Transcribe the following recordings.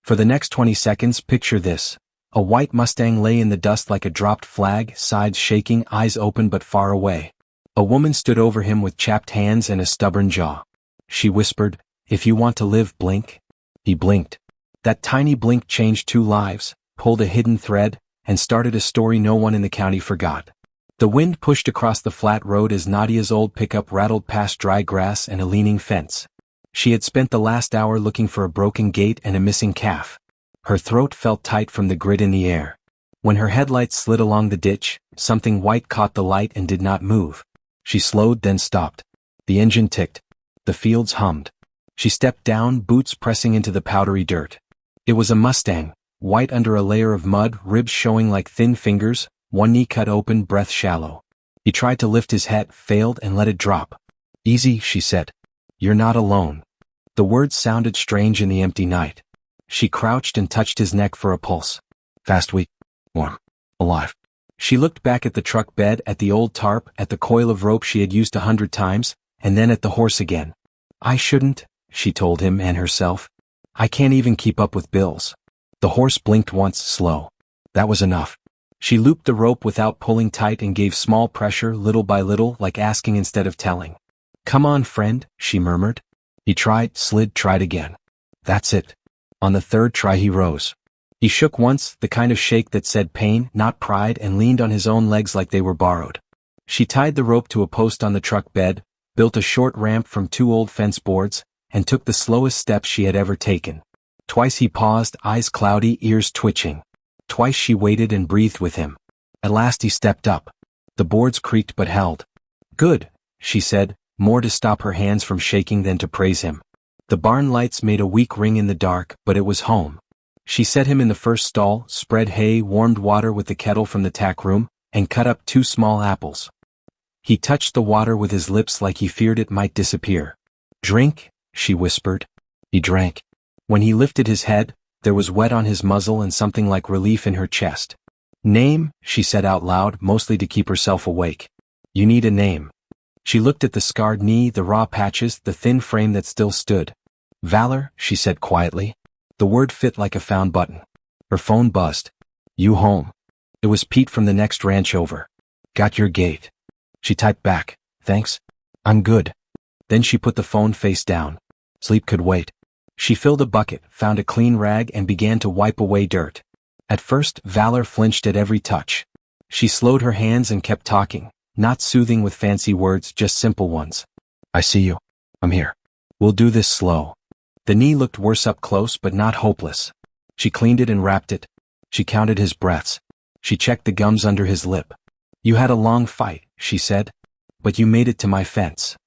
For the next 20 seconds, picture this. A white Mustang lay in the dust like a dropped flag, sides shaking, eyes open but far away. A woman stood over him with chapped hands and a stubborn jaw. She whispered, "If you want to live, blink." He blinked. That tiny blink changed 2 lives, pulled a hidden thread, and started a story no one in the county forgot. The wind pushed across the flat road as Nadia's old pickup rattled past dry grass and a leaning fence. She had spent the last hour looking for a broken gate and a missing calf. Her throat felt tight from the grit in the air. When her headlights slid along the ditch, something white caught the light and did not move. She slowed, then stopped. The engine ticked. The fields hummed. She stepped down, boots pressing into the powdery dirt. It was a Mustang, white under a layer of mud, ribs showing like thin fingers, one knee cut open, breath shallow. He tried to lift his head, failed, and let it drop. "Easy," she said. "You're not alone." The words sounded strange in the empty night. She crouched and touched his neck for a pulse. "Fast, weak, warm, alive." She looked back at the truck bed, at the old tarp, at the coil of rope she had used 100 times, and then at the horse again. "I shouldn't," she told him and herself. "I can't even keep up with bills." The horse blinked once, slow. That was enough. She looped the rope without pulling tight and gave small pressure, little by little, like asking instead of telling. "Come on, friend," she murmured. He tried, slid, tried again. That's it. On the 3rd try he rose. He shook once, the kind of shake that said pain, not pride, and leaned on his own legs like they were borrowed. She tied the rope to a post on the truck bed, built a short ramp from 2 old fence boards, and took the slowest steps she had ever taken. Twice he paused, eyes cloudy, ears twitching. Twice she waited and breathed with him. At last he stepped up. The boards creaked but held. "Good," she said, more to stop her hands from shaking than to praise him. The barn lights made a weak ring in the dark, but it was home. She set him in the first stall, spread hay, warmed water with the kettle from the tack room, and cut up 2 small apples. He touched the water with his lips like he feared it might disappear. "Drink," she whispered. He drank. When he lifted his head, there was wet on his muzzle and something like relief in her chest. "Name," she said out loud, mostly to keep herself awake. "You need a name." She looked at the scarred knee, the raw patches, the thin frame that still stood. "Valor," she said quietly. The word fit like a found button. Her phone buzzed. "You home?" It was Pete from the next ranch over. "Got your gate." She typed back, "Thanks. I'm good." Then she put the phone face down. Sleep could wait. She filled a bucket, found a clean rag, and began to wipe away dirt. At first, Valor flinched at every touch. She slowed her hands and kept talking, not soothing with fancy words, just simple ones. "I see you. I'm here. We'll do this slow." The knee looked worse up close but not hopeless. She cleaned it and wrapped it. She counted his breaths. She checked the gums under his lip. "You had a long fight," she said. "But you made it to my fence."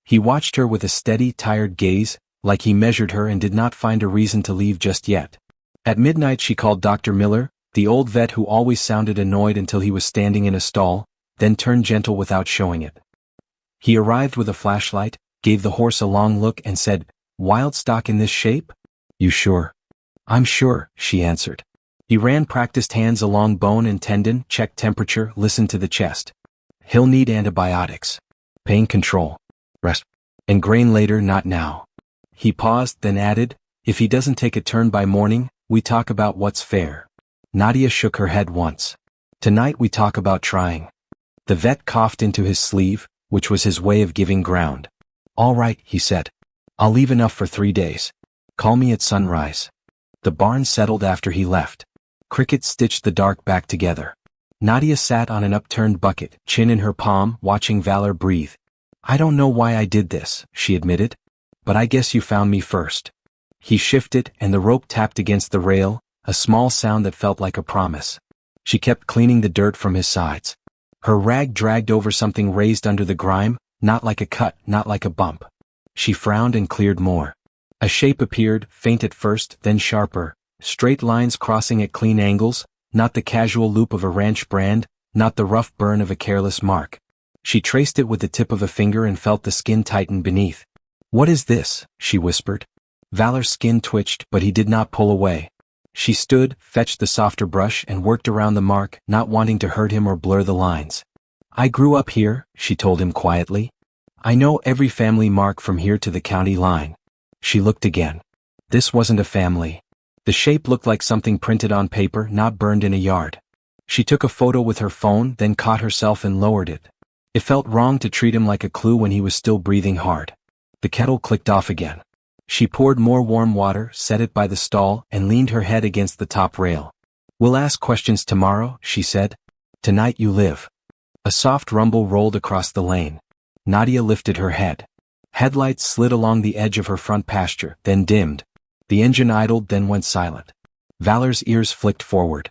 He watched her with a steady, tired gaze, like he measured her and did not find a reason to leave just yet. At midnight she called Dr. Miller, the old vet who always sounded annoyed until he was standing in a stall, then turned gentle without showing it. He arrived with a flashlight, gave the horse a long look and said, "Wild stock in this shape?" "You sure?" "I'm sure," she answered. He ran practiced hands along bone and tendon, checked temperature, listened to the chest. "He'll need antibiotics. Pain control. Rest. And grain later, not now." He paused, then added, "If he doesn't take a turn by morning, we talk about what's fair." Nadia shook her head once. "Tonight we talk about trying." The vet coughed into his sleeve, which was his way of giving ground. "All right," he said. "I'll leave enough for 3 days. Call me at sunrise." The barn settled after he left. Crickets stitched the dark back together. Nadia sat on an upturned bucket, chin in her palm, watching Valor breathe. "I don't know why I did this," she admitted. "But I guess you found me first." He shifted, and the rope tapped against the rail, a small sound that felt like a promise. She kept cleaning the dirt from his sides. Her rag dragged over something raised under the grime, not like a cut, not like a bump. She frowned and cleared more. A shape appeared, faint at first, then sharper, straight lines crossing at clean angles, not the casual loop of a ranch brand, not the rough burn of a careless mark. She traced it with the tip of a finger and felt the skin tighten beneath. "What is this?" she whispered. Valor's skin twitched, but he did not pull away. She stood, fetched the softer brush, and worked around the mark, not wanting to hurt him or blur the lines. "I grew up here," she told him quietly. "I know every family mark from here to the county line." She looked again. This wasn't a family. The shape looked like something printed on paper, not burned in a yard. She took a photo with her phone, then caught herself and lowered it. It felt wrong to treat him like a clue when he was still breathing hard. The kettle clicked off again. She poured more warm water, set it by the stall, and leaned her head against the top rail. "We'll ask questions tomorrow," she said. "Tonight you live." A soft rumble rolled across the lane. Nadia lifted her head. Headlights slid along the edge of her front pasture, then dimmed. The engine idled, then went silent. Valor's ears flicked forward.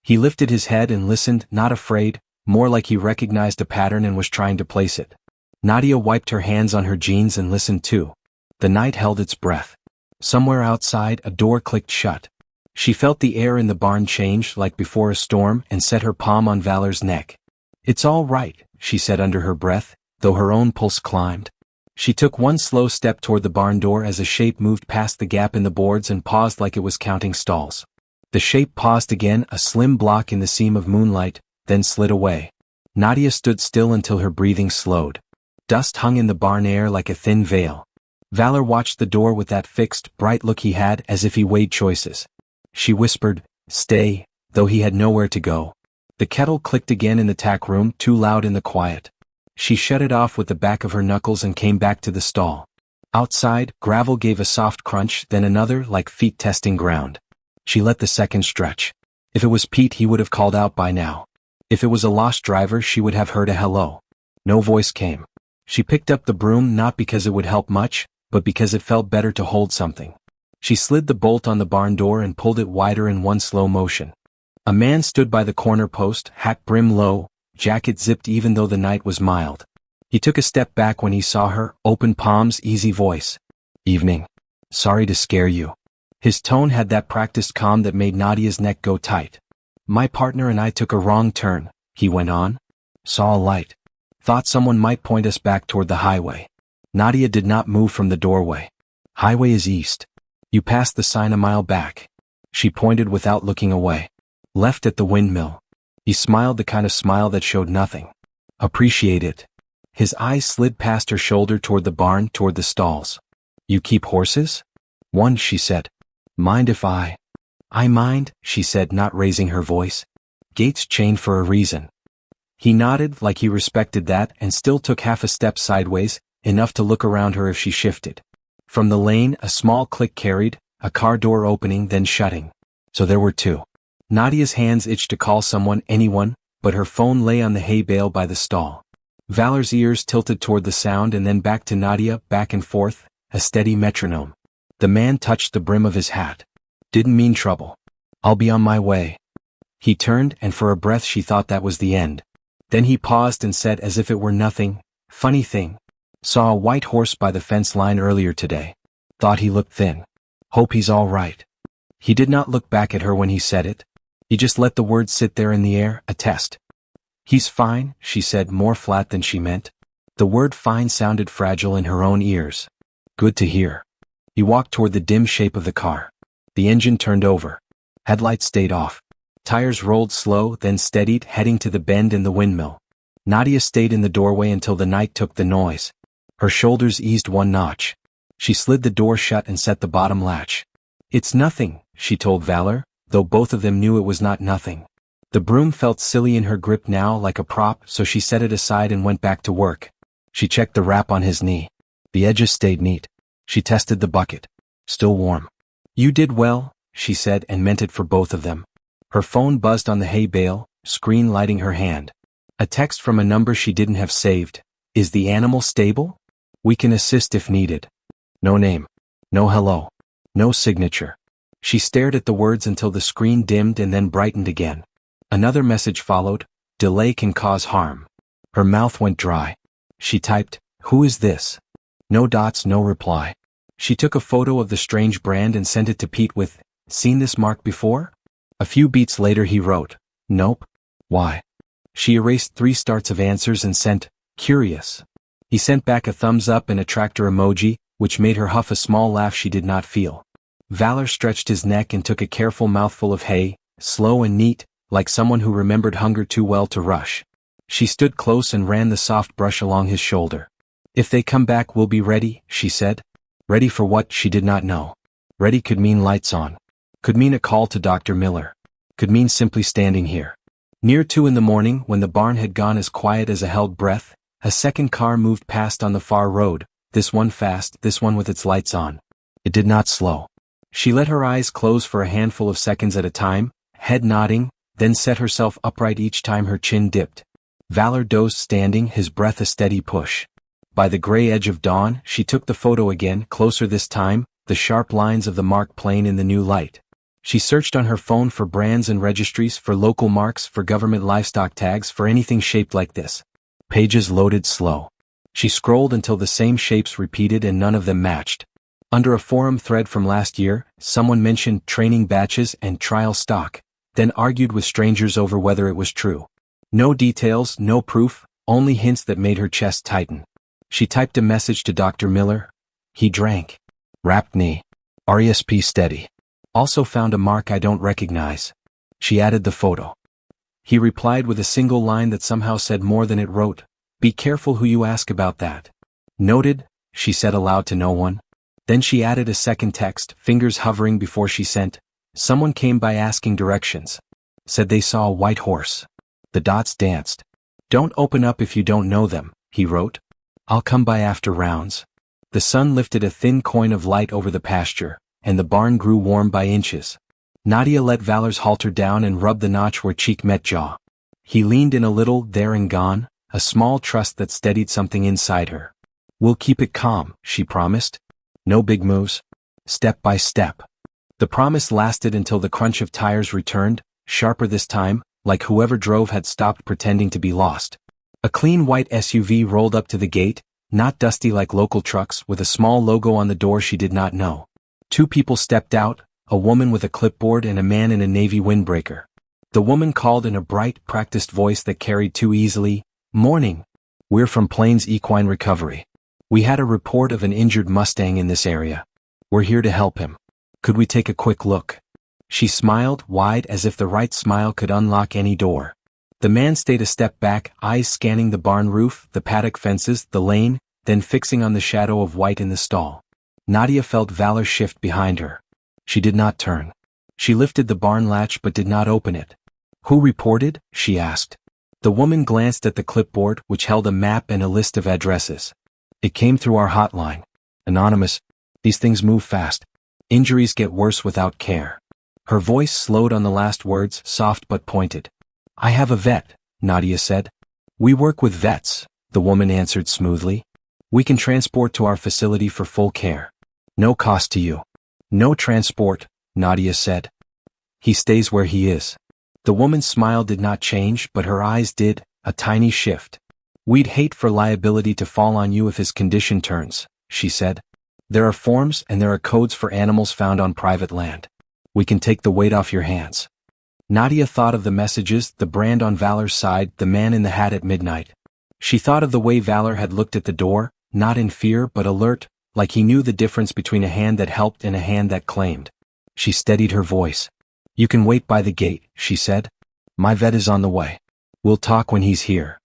He lifted his head and listened, not afraid, more like he recognized a pattern and was trying to place it. Nadia wiped her hands on her jeans and listened too. The night held its breath. Somewhere outside, a door clicked shut. She felt the air in the barn change like before a storm and set her palm on Valor's neck. "It's all right," she said under her breath, though her own pulse climbed. She took one slow step toward the barn door as a shape moved past the gap in the boards and paused like it was counting stalls. The shape paused again, a slim block in the seam of moonlight, then slid away. Nadia stood still until her breathing slowed. Dust hung in the barn air like a thin veil. Valor watched the door with that fixed, bright look he had, as if he weighed choices. She whispered, "Stay," though he had nowhere to go. The kettle clicked again in the tack room, too loud in the quiet. She shut it off with the back of her knuckles and came back to the stall. Outside, gravel gave a soft crunch, then another, like feet testing ground. She let the second stretch. If it was Pete, he would have called out by now. If it was a lost driver, she would have heard a hello. No voice came. She picked up the broom not because it would help much, but because it felt better to hold something. She slid the bolt on the barn door and pulled it wider in one slow motion. A man stood by the corner post, hat brim low, jacket zipped even though the night was mild. He took a step back when he saw her, open palms, easy voice. "Evening. Sorry to scare you." His tone had that practiced calm that made Nadia's neck go tight. "My partner and I took a wrong turn," he went on. "Saw a light. Thought someone might point us back toward the highway." Nadia did not move from the doorway. "Highway is east. You passed the sign a mile back." She pointed without looking away. "Left at the windmill." He smiled, the kind of smile that showed nothing. "Appreciate it." His eyes slid past her shoulder toward the barn, toward the stalls. "You keep horses?" "One," she said. "Mind if I mind," she said, not raising her voice. "Gates chained for a reason." He nodded like he respected that and still took half a step sideways, enough to look around her if she shifted. From the lane, a small click carried, a car door opening then shutting. So there were two. Nadia's hands itched to call someone, anyone, but her phone lay on the hay bale by the stall. Valor's ears tilted toward the sound and then back to Nadia, back and forth, a steady metronome. The man touched the brim of his hat. "Didn't mean trouble. I'll be on my way." He turned, and for a breath she thought that was the end. Then he paused and said as if it were nothing, "Funny thing. Saw a white horse by the fence line earlier today. Thought he looked thin. Hope he's all right." He did not look back at her when he said it. He just let the words sit there in the air, a test. "He's fine," she said, more flat than she meant. The word fine sounded fragile in her own ears. "Good to hear." He walked toward the dim shape of the car. The engine turned over. Headlights stayed off. Tires rolled slow, then steadied, heading to the bend in the windmill. Nadia stayed in the doorway until the night took the noise. Her shoulders eased one notch. She slid the door shut and set the bottom latch. "It's nothing," she told Valor, though both of them knew it was not nothing. The broom felt silly in her grip now, like a prop, so she set it aside and went back to work. She checked the wrap on his knee. The edges stayed neat. She tested the bucket. Still warm. "You did well," she said, and meant it for both of them. Her phone buzzed on the hay bale, screen lighting her hand. A text from a number she didn't have saved. "Is the animal stable? We can assist if needed." No name. No hello. No signature. She stared at the words until the screen dimmed and then brightened again. Another message followed. "Delay can cause harm." Her mouth went dry. She typed, "Who is this?" No dots, no reply. She took a photo of the strange brand and sent it to Pete with, "Seen this mark before?" A few beats later he wrote, "Nope. Why?" She erased 3 starts of answers and sent, "Curious." He sent back a thumbs up and a tractor emoji, which made her huff a small laugh she did not feel. Valor stretched his neck and took a careful mouthful of hay, slow and neat, like someone who remembered hunger too well to rush. She stood close and ran the soft brush along his shoulder. "If they come back, we'll be ready," she said. Ready for what, she did not know. Ready could mean lights on. Could mean a call to Dr. Miller. Could mean simply standing here. Near 2 a.m, when the barn had gone as quiet as a held breath, a second car moved past on the far road, this one fast, this one with its lights on. It did not slow. She let her eyes close for a handful of seconds at a time, head nodding, then set herself upright each time her chin dipped. Valor dozed standing, his breath a steady push. By the gray edge of dawn, she took the photo again, closer this time, the sharp lines of the mark plain in the new light. She searched on her phone for brands and registries, for local marks, for government livestock tags, for anything shaped like this. Pages loaded slow. She scrolled until the same shapes repeated and none of them matched. Under a forum thread from last year, someone mentioned training batches and trial stock, then argued with strangers over whether it was true. No details, no proof, only hints that made her chest tighten. She typed a message to Dr. Miller. He drank. Wrapped knee. RESP steady. Also found a mark I don't recognize. She added the photo. He replied with a single line that somehow said more than it wrote. Be careful who you ask about that. Noted, she said aloud to no one. Then she added a second text, fingers hovering before she sent. Someone came by asking directions. Said they saw a white horse. The dots danced. Don't open up if you don't know them, he wrote. I'll come by after rounds. The sun lifted a thin coin of light over the pasture, and the barn grew warm by inches. Nadia let Valor's halter down and rubbed the notch where cheek met jaw. He leaned in a little, there and gone, a small trust that steadied something inside her. We'll keep it calm, she promised. No big moves. Step by step. The promise lasted until the crunch of tires returned, sharper this time, like whoever drove had stopped pretending to be lost. A clean white SUV rolled up to the gate, not dusty like local trucks, with a small logo on the door she did not know. 2 people stepped out, a woman with a clipboard and a man in a navy windbreaker. The woman called in a bright, practiced voice that carried too easily, "Morning. We're from Plains Equine Recovery. We had a report of an injured Mustang in this area. We're here to help him. Could we take a quick look?" She smiled, wide, as if the right smile could unlock any door. The man stayed a step back, eyes scanning the barn roof, the paddock fences, the lane, then fixing on the shadow of white in the stall. Nadia felt Valor shift behind her. She did not turn. She lifted the barn latch but did not open it. Who reported? She asked. The woman glanced at the clipboard, which held a map and a list of addresses. It came through our hotline. Anonymous. These things move fast. Injuries get worse without care. Her voice slowed on the last words, soft but pointed. I have a vet, Nadia said. We work with vets, the woman answered smoothly. We can transport to our facility for full care. No cost to you. No transport, Nadia said. He stays where he is. The woman's smile did not change, but her eyes did, a tiny shift. We'd hate for liability to fall on you if his condition turns, she said. There are forms and there are codes for animals found on private land. We can take the weight off your hands. Nadia thought of the messages, the brand on Valor's side, the man in the hat at midnight. She thought of the way Valor had looked at the door, not in fear but alert, like he knew the difference between a hand that helped and a hand that claimed. She steadied her voice. You can wait by the gate, she said. My vet is on the way. We'll talk when he's here.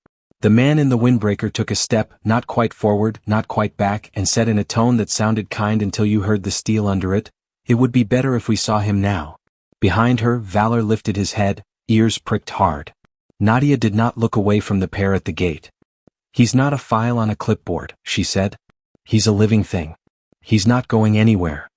The man in the windbreaker took a step, not quite forward, not quite back, and said in a tone that sounded kind until you heard the steel under it, It would be better if we saw him now. Behind her, Valor lifted his head, ears pricked hard. Nadia did not look away from the pair at the gate. He's not a file on a clipboard, she said. He's a living thing. He's not going anywhere.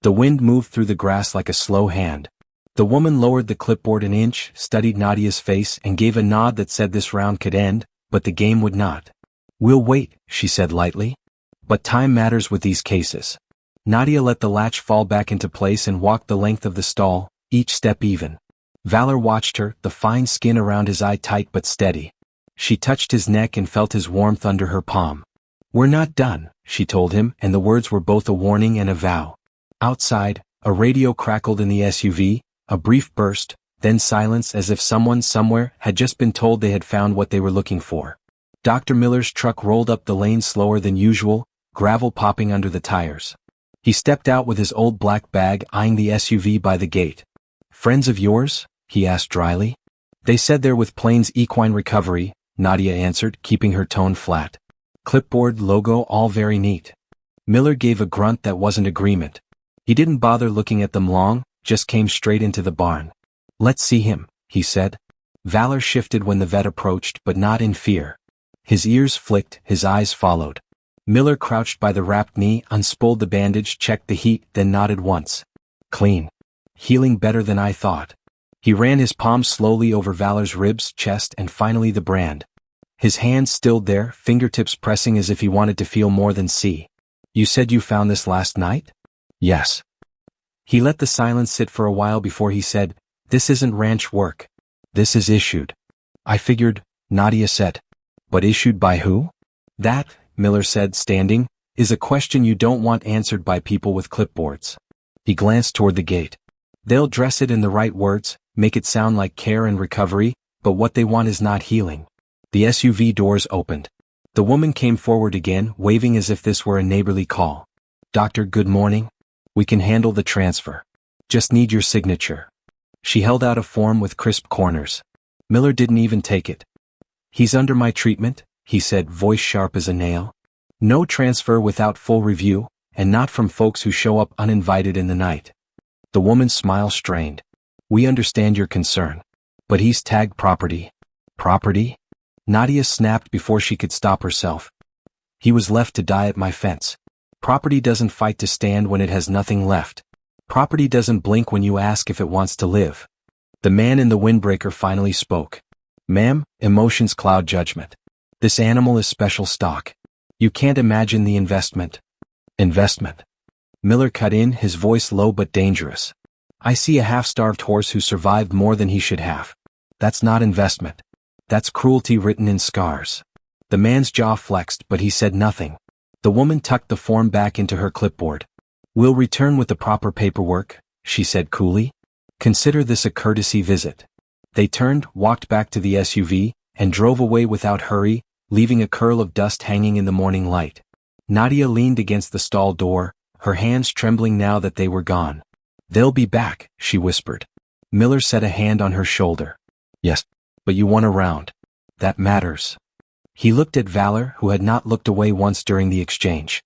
The wind moved through the grass like a slow hand. The woman lowered the clipboard an inch, studied Nadia's face, and gave a nod that said this round could end, but the game would not. We'll wait, she said lightly. But time matters with these cases. Nadia let the latch fall back into place and walked the length of the stall, each step even. Valor watched her, the fine skin around his eye tight but steady. She touched his neck and felt his warmth under her palm. We're not done, she told him, and the words were both a warning and a vow. Outside, a radio crackled in the SUV, a brief burst, then silence as if someone somewhere had just been told they had found what they were looking for. Dr. Miller's truck rolled up the lane slower than usual, gravel popping under the tires. He stepped out with his old black bag, eyeing the SUV by the gate. Friends of yours? He asked dryly. They said they're with Plains Equine Recovery, Nadia answered, keeping her tone flat. Clipboard, logo, all very neat. Miller gave a grunt that wasn't agreement. He didn't bother looking at them long, just came straight into the barn. "Let's see him," he said. Valor shifted when the vet approached, but not in fear. His ears flicked, his eyes followed. Miller crouched by the wrapped knee, unspooled the bandage, checked the heat, then nodded once. "Clean. Healing better than I thought." He ran his palm slowly over Valor's ribs, chest, and finally the brand. His hands stilled there, fingertips pressing as if he wanted to feel more than see. "You said you found this last night?" "Yes." He let the silence sit for a while before he said, "This isn't ranch work. This is issued." "I figured," Nadia said. "But issued by who?" "That," Miller said, standing, "is a question you don't want answered by people with clipboards." He glanced toward the gate. "They'll dress it in the right words, make it sound like care and recovery, but what they want is not healing." The SUV doors opened. The woman came forward again, waving as if this were a neighborly call. "Doctor, good morning. We can handle the transfer. Just need your signature." She held out a form with crisp corners. Miller didn't even take it. "He's under my treatment," he said, voice sharp as a nail. "No transfer without full review, and not from folks who show up uninvited in the night." The woman's smile strained. "We understand your concern. But he's tagged property." "Property?" Nadia snapped before she could stop herself. "He was left to die at my fence. Property doesn't fight to stand when it has nothing left. Property doesn't blink when you ask if it wants to live." The man in the windbreaker finally spoke. "Ma'am, emotions cloud judgment. This animal is special stock. You can't imagine the investment." "Investment?" Miller cut in, his voice low but dangerous. "I see a half-starved horse who survived more than he should have. That's not investment. That's cruelty written in scars." The man's jaw flexed, but he said nothing. The woman tucked the form back into her clipboard. "We'll return with the proper paperwork," she said coolly. "Consider this a courtesy visit." They turned, walked back to the SUV, and drove away without hurry, leaving a curl of dust hanging in the morning light. Nadia leaned against the stall door, her hands trembling now that they were gone. "They'll be back," she whispered. Miller set a hand on her shoulder. "Yes, but you won a round. That matters." He looked at Valor, who had not looked away once during the exchange.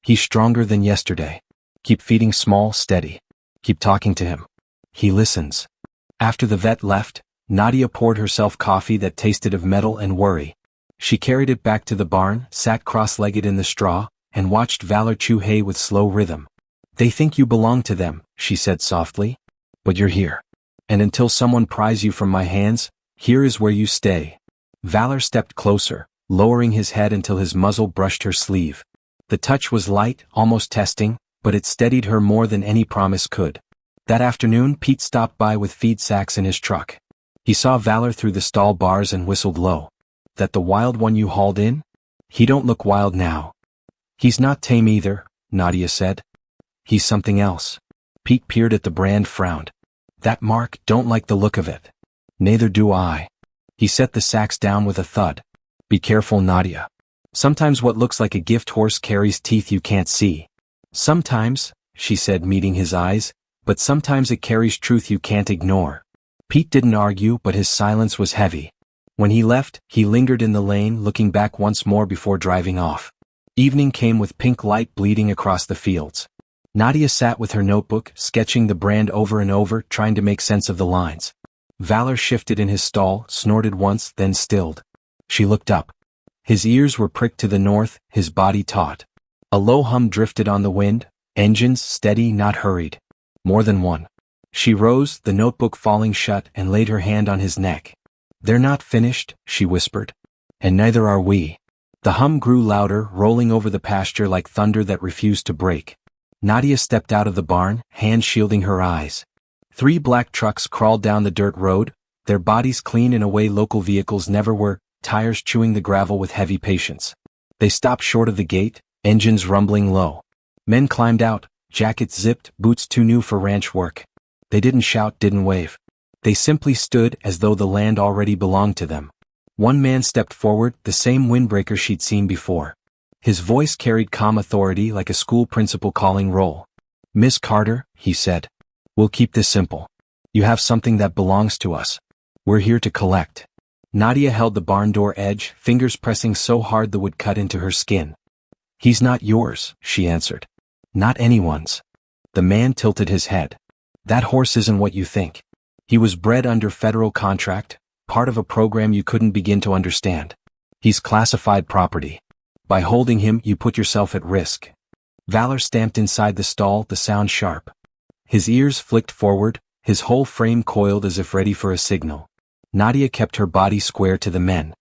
"He's stronger than yesterday. Keep feeding small, steady. Keep talking to him. He listens." After the vet left, Nadia poured herself coffee that tasted of metal and worry. She carried it back to the barn, sat cross-legged in the straw, and watched Valor chew hay with slow rhythm. "They think you belong to them," she said softly. "But you're here. And until someone pries you from my hands, here is where you stay." Valor stepped closer, lowering his head until his muzzle brushed her sleeve. The touch was light, almost testing, but it steadied her more than any promise could. That afternoon, Pete stopped by with feed sacks in his truck. He saw Valor through the stall bars and whistled low. "That the wild one you hauled in? He don't look wild now." "He's not tame either," Nadia said. "He's something else." Pete peered at the brand, frowned. "That mark, don't like the look of it." "Neither do I." He set the sacks down with a thud. "Be careful, Nadia. Sometimes what looks like a gift horse carries teeth you can't see." "Sometimes," she said, meeting his eyes, "but sometimes it carries truth you can't ignore." Pete didn't argue, but his silence was heavy. When he left, he lingered in the lane, looking back once more before driving off. Evening came with pink light bleeding across the fields. Nadia sat with her notebook, sketching the brand over and over, trying to make sense of the lines. Valor shifted in his stall, snorted once, then stilled. She looked up. His ears were pricked to the north, his body taut. A low hum drifted on the wind, engines steady, not hurried. More than one. She rose, the notebook falling shut, and laid her hand on his neck. "They're not finished," she whispered. "And neither are we." The hum grew louder, rolling over the pasture like thunder that refused to break. Nadia stepped out of the barn, hand shielding her eyes. 3 black trucks crawled down the dirt road, their bodies clean in a way local vehicles never were, tires chewing the gravel with heavy patience. They stopped short of the gate, engines rumbling low. Men climbed out, jackets zipped, boots too new for ranch work. They didn't shout, didn't wave. They simply stood as though the land already belonged to them. One man stepped forward, the same windbreaker she'd seen before. His voice carried calm authority like a school principal calling roll. "Miss Carter," he said. "We'll keep this simple. You have something that belongs to us. We're here to collect." Nadia held the barn door edge, fingers pressing so hard the wood cut into her skin. "He's not yours," she answered. "Not anyone's." The man tilted his head. That horse isn't what you think. He was bred under federal contract, part of a program you couldn't begin to understand. He's classified property. By holding him, you put yourself at risk. Valor stamped inside the stall, the sound sharp. His ears flicked forward, his whole frame coiled as if ready for a signal. Nadia kept her body square to the men.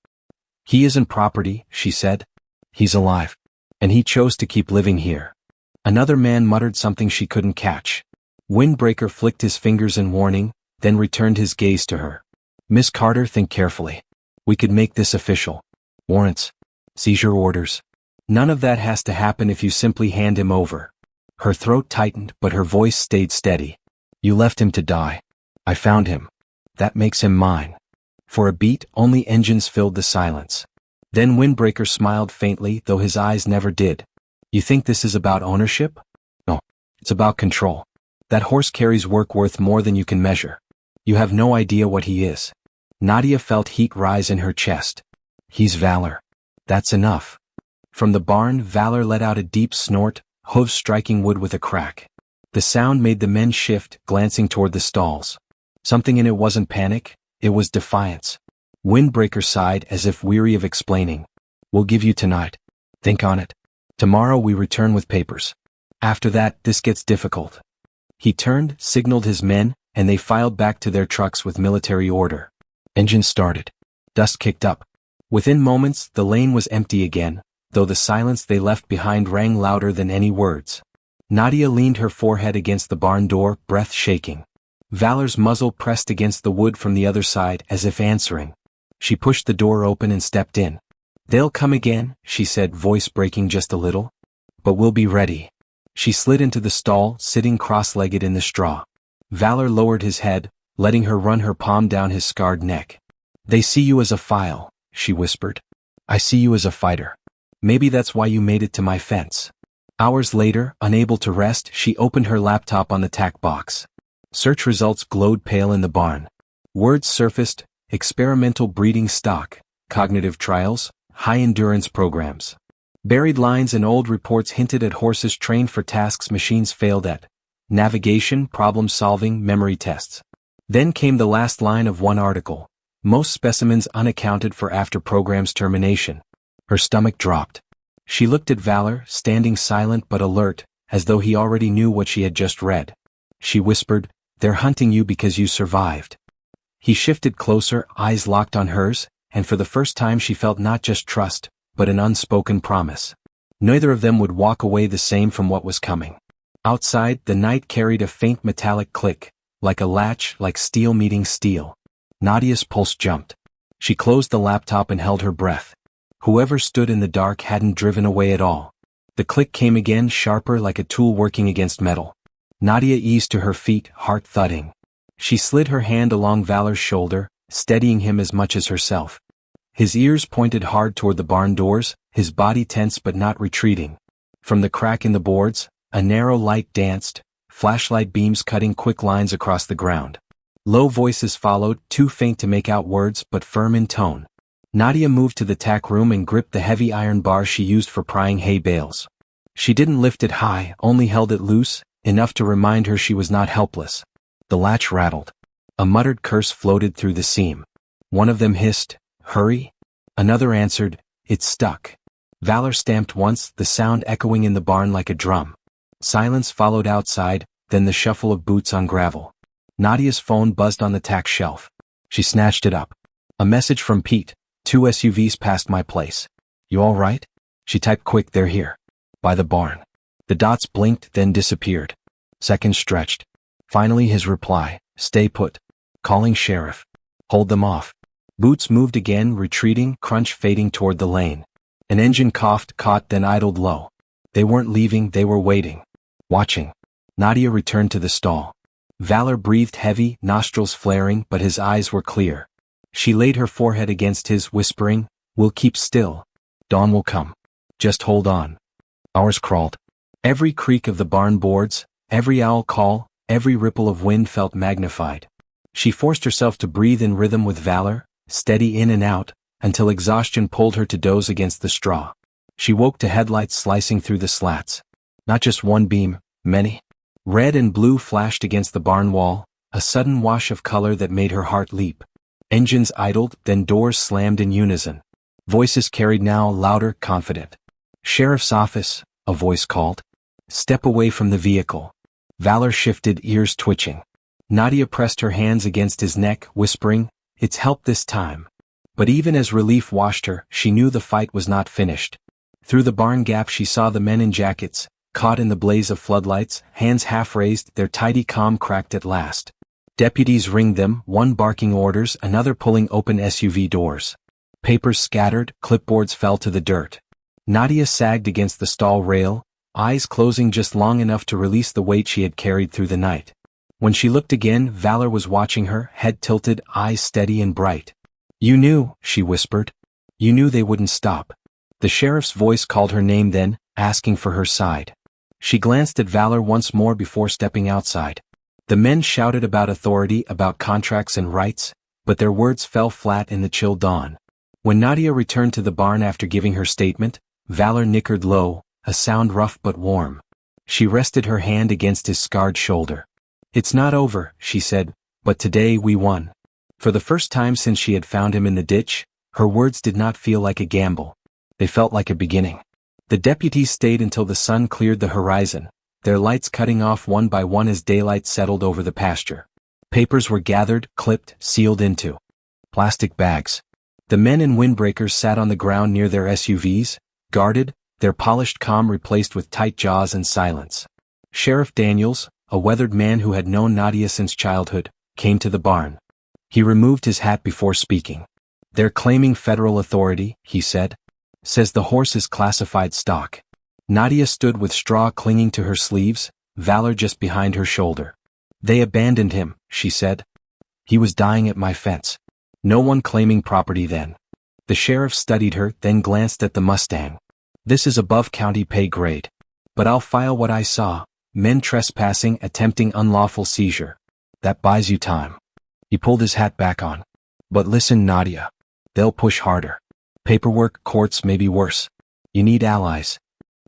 He isn't property, she said. He's alive. And he chose to keep living here. Another man muttered something she couldn't catch. Windbreaker flicked his fingers in warning, then returned his gaze to her. Miss Carter, think carefully. We could make this official. Warrants. Seizure orders. None of that has to happen if you simply hand him over. Her throat tightened, but her voice stayed steady. You left him to die. I found him. That makes him mine. For a beat, only engines filled the silence. Then Windbreaker smiled faintly, though his eyes never did. You think this is about ownership? No. It's about control. That horse carries work worth more than you can measure. You have no idea what he is. Nadia felt heat rise in her chest. He's Valor. That's enough. From the barn, Valor let out a deep snort, hooves striking wood with a crack. The sound made the men shift, glancing toward the stalls. Something in it wasn't panic, it was defiance. Windbreaker sighed as if weary of explaining. We'll give you tonight. Think on it. Tomorrow we return with papers. After that, this gets difficult. He turned, signaled his men, and they filed back to their trucks with military order. Engine started. Dust kicked up. Within moments, the lane was empty again, though the silence they left behind rang louder than any words. Nadia leaned her forehead against the barn door, breath shaking. Valor's muzzle pressed against the wood from the other side as if answering. She pushed the door open and stepped in. They'll come again, she said, voice breaking just a little. But we'll be ready. She slid into the stall, sitting cross-legged in the straw. Valor lowered his head, letting her run her palm down his scarred neck. They see you as a file, she whispered. I see you as a fighter. Maybe that's why you made it to my fence. Hours later, unable to rest, she opened her laptop on the tack box. Search results glowed pale in the barn. Words surfaced: experimental breeding stock, cognitive trials, high-endurance programs. Buried lines and old reports hinted at horses trained for tasks machines failed at: navigation, problem-solving, memory tests. Then came the last line of one article: most specimens unaccounted for after program's termination. Her stomach dropped. She looked at Valor, standing silent but alert, as though he already knew what she had just read. She whispered, "They're hunting you because you survived." He shifted closer, eyes locked on hers, and for the first time she felt not just trust, but an unspoken promise. Neither of them would walk away the same from what was coming. Outside, the night carried a faint metallic click, like a latch, like steel meeting steel. Nadia's pulse jumped. She closed the laptop and held her breath. Whoever stood in the dark hadn't driven away at all. The click came again, sharper, like a tool working against metal. Nadia eased to her feet, heart thudding. She slid her hand along Valor's shoulder, steadying him as much as herself. His ears pointed hard toward the barn doors, his body tense but not retreating. From the crack in the boards, a narrow light danced, flashlight beams cutting quick lines across the ground. Low voices followed, too faint to make out words but firm in tone. Nadia moved to the tack room and gripped the heavy iron bar she used for prying hay bales. She didn't lift it high, only held it loose, enough to remind her she was not helpless. The latch rattled. A muttered curse floated through the seam. One of them hissed, "Hurry?" Another answered, "It's stuck." Valor stamped once, the sound echoing in the barn like a drum. Silence followed outside, then the shuffle of boots on gravel. Nadia's phone buzzed on the tack shelf. She snatched it up. A message from Pete. 2 SUVs passed my place. You all right? She typed quick, "They're here. By the barn." The dots blinked, then disappeared. Seconds stretched. Finally his reply, "Stay put. Calling sheriff. Hold them off." Boots moved again, retreating, crunch fading toward the lane. An engine coughed, caught, then idled low. They weren't leaving, they were waiting. Watching. Nadia returned to the stall. Valor breathed heavy, nostrils flaring, but his eyes were clear. She laid her forehead against his, whispering, "We'll keep still. Dawn will come. Just hold on." Hours crawled. Every creak of the barn boards, every owl call, every ripple of wind felt magnified. She forced herself to breathe in rhythm with Valor, steady in and out, until exhaustion pulled her to doze against the straw. She woke to headlights slicing through the slats. Not just one beam, many. Red and blue flashed against the barn wall, a sudden wash of color that made her heart leap. Engines idled, then doors slammed in unison. Voices carried now, louder, confident. "Sheriff's office," a voice called. "Step away from the vehicle." Valor shifted, ears twitching. Nadia pressed her hands against his neck, whispering, "It's help this time." But even as relief washed her, she knew the fight was not finished. Through the barn gap she saw the men in jackets, caught in the blaze of floodlights, hands half raised, their tidy calm cracked at last. Deputies ringed them, one barking orders, another pulling open SUV doors. Papers scattered, clipboards fell to the dirt. Nadia sagged against the stall rail, eyes closing just long enough to release the weight she had carried through the night. When she looked again, Valor was watching her, head tilted, eyes steady and bright. "You knew," she whispered. "You knew they wouldn't stop." The sheriff's voice called her name then, asking for her side. She glanced at Valor once more before stepping outside. The men shouted about authority, about contracts and rights, but their words fell flat in the chill dawn. When Nadia returned to the barn after giving her statement, Valor nickered low, a sound rough but warm. She rested her hand against his scarred shoulder. "It's not over," she said, "but today we won." For the first time since she had found him in the ditch, her words did not feel like a gamble. They felt like a beginning. The deputies stayed until the sun cleared the horizon, their lights cutting off one by one as daylight settled over the pasture. Papers were gathered, clipped, sealed into plastic bags. The men in windbreakers sat on the ground near their SUVs, guarded, their polished calm replaced with tight jaws and silence. Sheriff Daniels, a weathered man who had known Nadia since childhood, came to the barn. He removed his hat before speaking. "They're claiming federal authority," he said. "Says the horse is classified stock." Nadia stood with straw clinging to her sleeves, Valor just behind her shoulder. "They abandoned him," she said. "He was dying at my fence. No one claiming property then." The sheriff studied her, then glanced at the Mustang. "This is above county pay grade. But I'll file what I saw. Men trespassing, attempting unlawful seizure. That buys you time." He pulled his hat back on. "But listen, Nadia. They'll push harder. Paperwork, courts, maybe worse. You need allies."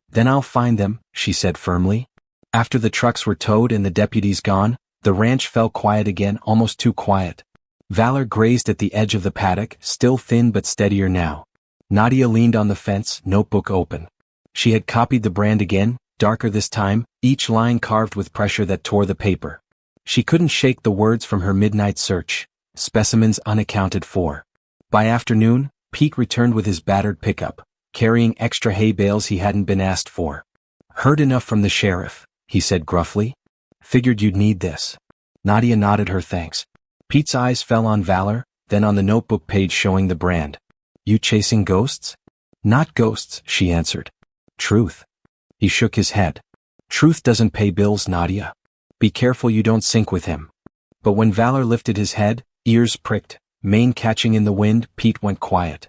"Then I'll find them," she said firmly. After the trucks were towed and the deputies gone, the ranch fell quiet again, almost too quiet. Valor grazed at the edge of the paddock, still thin but steadier now. Nadia leaned on the fence, notebook open. She had copied the brand again, darker this time, each line carved with pressure that tore the paper. She couldn't shake the words from her midnight search, specimens unaccounted for. By afternoon, Pete returned with his battered pickup, carrying extra hay bales he hadn't been asked for. "Heard enough from the sheriff," he said gruffly. "Figured you'd need this." Nadia nodded her thanks. Pete's eyes fell on Valor, then on the notebook page showing the brand. "You chasing ghosts?" "Not ghosts," she answered. "Truth." He shook his head. "Truth doesn't pay bills, Nadia. Be careful you don't sink with him." But when Valor lifted his head, ears pricked, mane catching in the wind, Pete went quiet.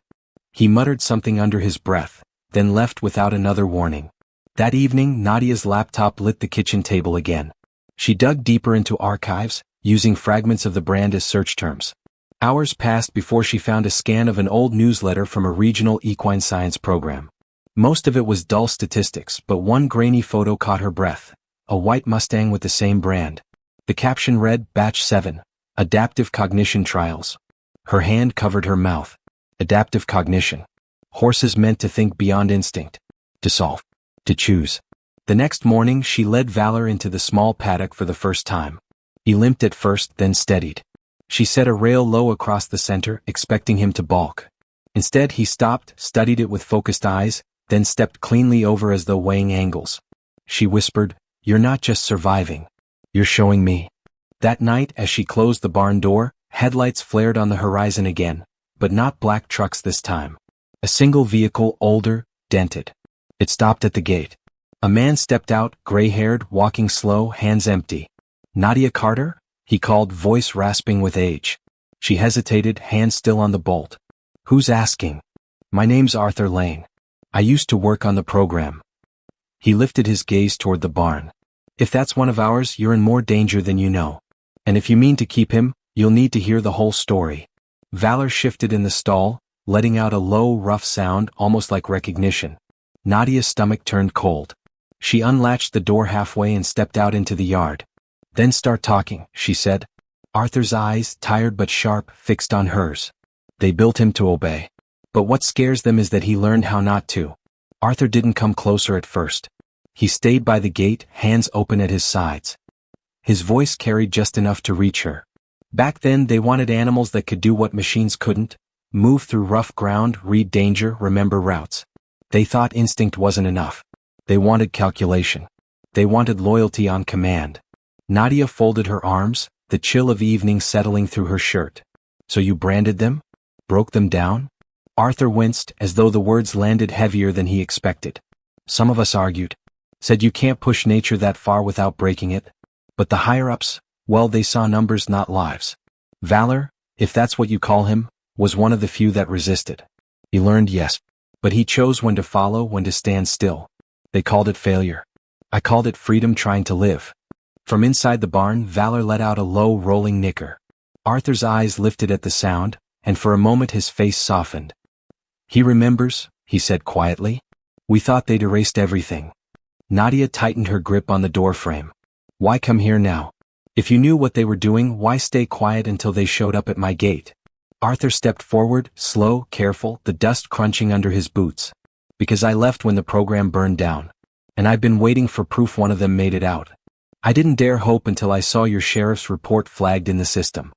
He muttered something under his breath, then left without another warning. That evening, Nadia's laptop lit the kitchen table again. She dug deeper into archives, using fragments of the brand as search terms. Hours passed before she found a scan of an old newsletter from a regional equine science program. Most of it was dull statistics, but one grainy photo caught her breath. A white Mustang with the same brand. The caption read, "Batch 7, Adaptive Cognition Trials." Her hand covered her mouth. Adaptive cognition. Horses meant to think beyond instinct. To solve. To choose. The next morning she led Valor into the small paddock for the first time. He limped at first, then steadied. She set a rail low across the center, expecting him to balk. Instead he stopped, studied it with focused eyes, then stepped cleanly over as though weighing angles. She whispered, "You're not just surviving. You're showing me." That night, as she closed the barn door, headlights flared on the horizon again, but not black trucks this time. A single vehicle, older, dented. It stopped at the gate. A man stepped out, gray-haired, walking slow, hands empty. "Nadia Carter?" he called, voice rasping with age. She hesitated, hand still on the bolt. "Who's asking?" "My name's Arthur Lane. I used to work on the program." He lifted his gaze toward the barn. "If that's one of ours, you're in more danger than you know. And if you mean to keep him, you'll need to hear the whole story." Valor shifted in the stall, letting out a low, rough sound, almost like recognition. Nadia's stomach turned cold. She unlatched the door halfway and stepped out into the yard. Then start talking, she said. Arthur's eyes, tired but sharp, fixed on hers. They built him to obey. But what scares them is that he learned how not to. Arthur didn't come closer at first. He stayed by the gate, hands open at his sides. His voice carried just enough to reach her. Back then they wanted animals that could do what machines couldn't: move through rough ground, read danger, remember routes. They thought instinct wasn't enough. They wanted calculation. They wanted loyalty on command. Nadia folded her arms, the chill of evening settling through her shirt. So you branded them? Broke them down? Arthur winced, as though the words landed heavier than he expected. Some of us argued. Said you can't push nature that far without breaking it. But the higher-ups, well, they saw numbers, not lives. Valor, if that's what you call him, was one of the few that resisted. He learned, yes. But he chose when to follow, when to stand still. They called it failure. I called it freedom, trying to live. From inside the barn, Valor let out a low, rolling nicker. Arthur's eyes lifted at the sound, and for a moment his face softened. He remembers, he said quietly. We thought they'd erased everything. Nadia tightened her grip on the doorframe. Why come here now? If you knew what they were doing, why stay quiet until they showed up at my gate? Arthur stepped forward, slow, careful, the dust crunching under his boots. Because I left when the program burned down. And I've been waiting for proof one of them made it out. I didn't dare hope until I saw your sheriff's report flagged in the system.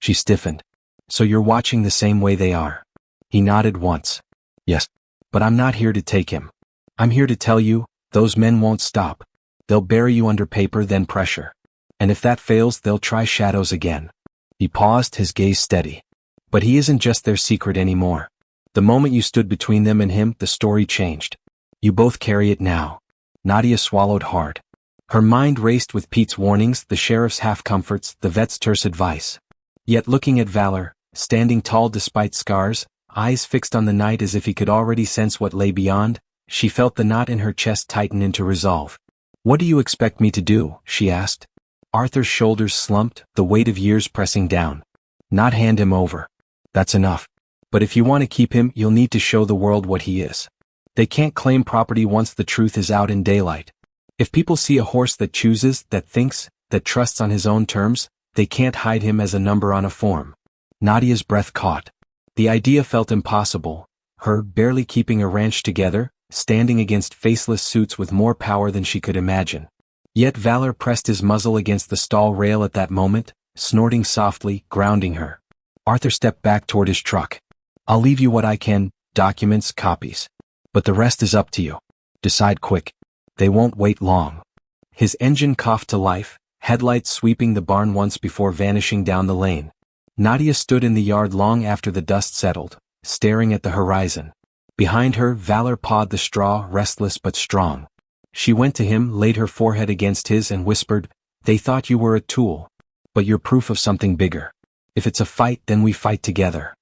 She stiffened. So you're watching the same way they are? He nodded once. Yes. But I'm not here to take him. I'm here to tell you, those men won't stop. They'll bury you under paper, then pressure. And if that fails, they'll try shadows again. He paused, his gaze steady. But he isn't just their secret anymore. The moment you stood between them and him, the story changed. You both carry it now. Nadia swallowed hard. Her mind raced with Pete's warnings, the sheriff's half-comforts, the vet's terse advice. Yet looking at Valor, standing tall despite scars, eyes fixed on the night as if he could already sense what lay beyond, she felt the knot in her chest tighten into resolve. What do you expect me to do? She asked. Arthur's shoulders slumped, the weight of years pressing down. Not hand him over. That's enough. But if you want to keep him, you'll need to show the world what he is. They can't claim property once the truth is out in daylight. If people see a horse that chooses, that thinks, that trusts on his own terms, they can't hide him as a number on a form. Nadia's breath caught. The idea felt impossible. Her, barely keeping a ranch together, standing against faceless suits with more power than she could imagine. Yet Valor pressed his muzzle against the stall rail at that moment, snorting softly, grounding her. Arthur stepped back toward his truck. I'll leave you what I can, documents, copies. But the rest is up to you. Decide quick. They won't wait long. His engine coughed to life, headlights sweeping the barn once before vanishing down the lane. Nadia stood in the yard long after the dust settled, staring at the horizon. Behind her, Valor pawed the straw, restless but strong. She went to him, laid her forehead against his and whispered, They thought you were a tool. But you're proof of something bigger. If it's a fight, then we fight together.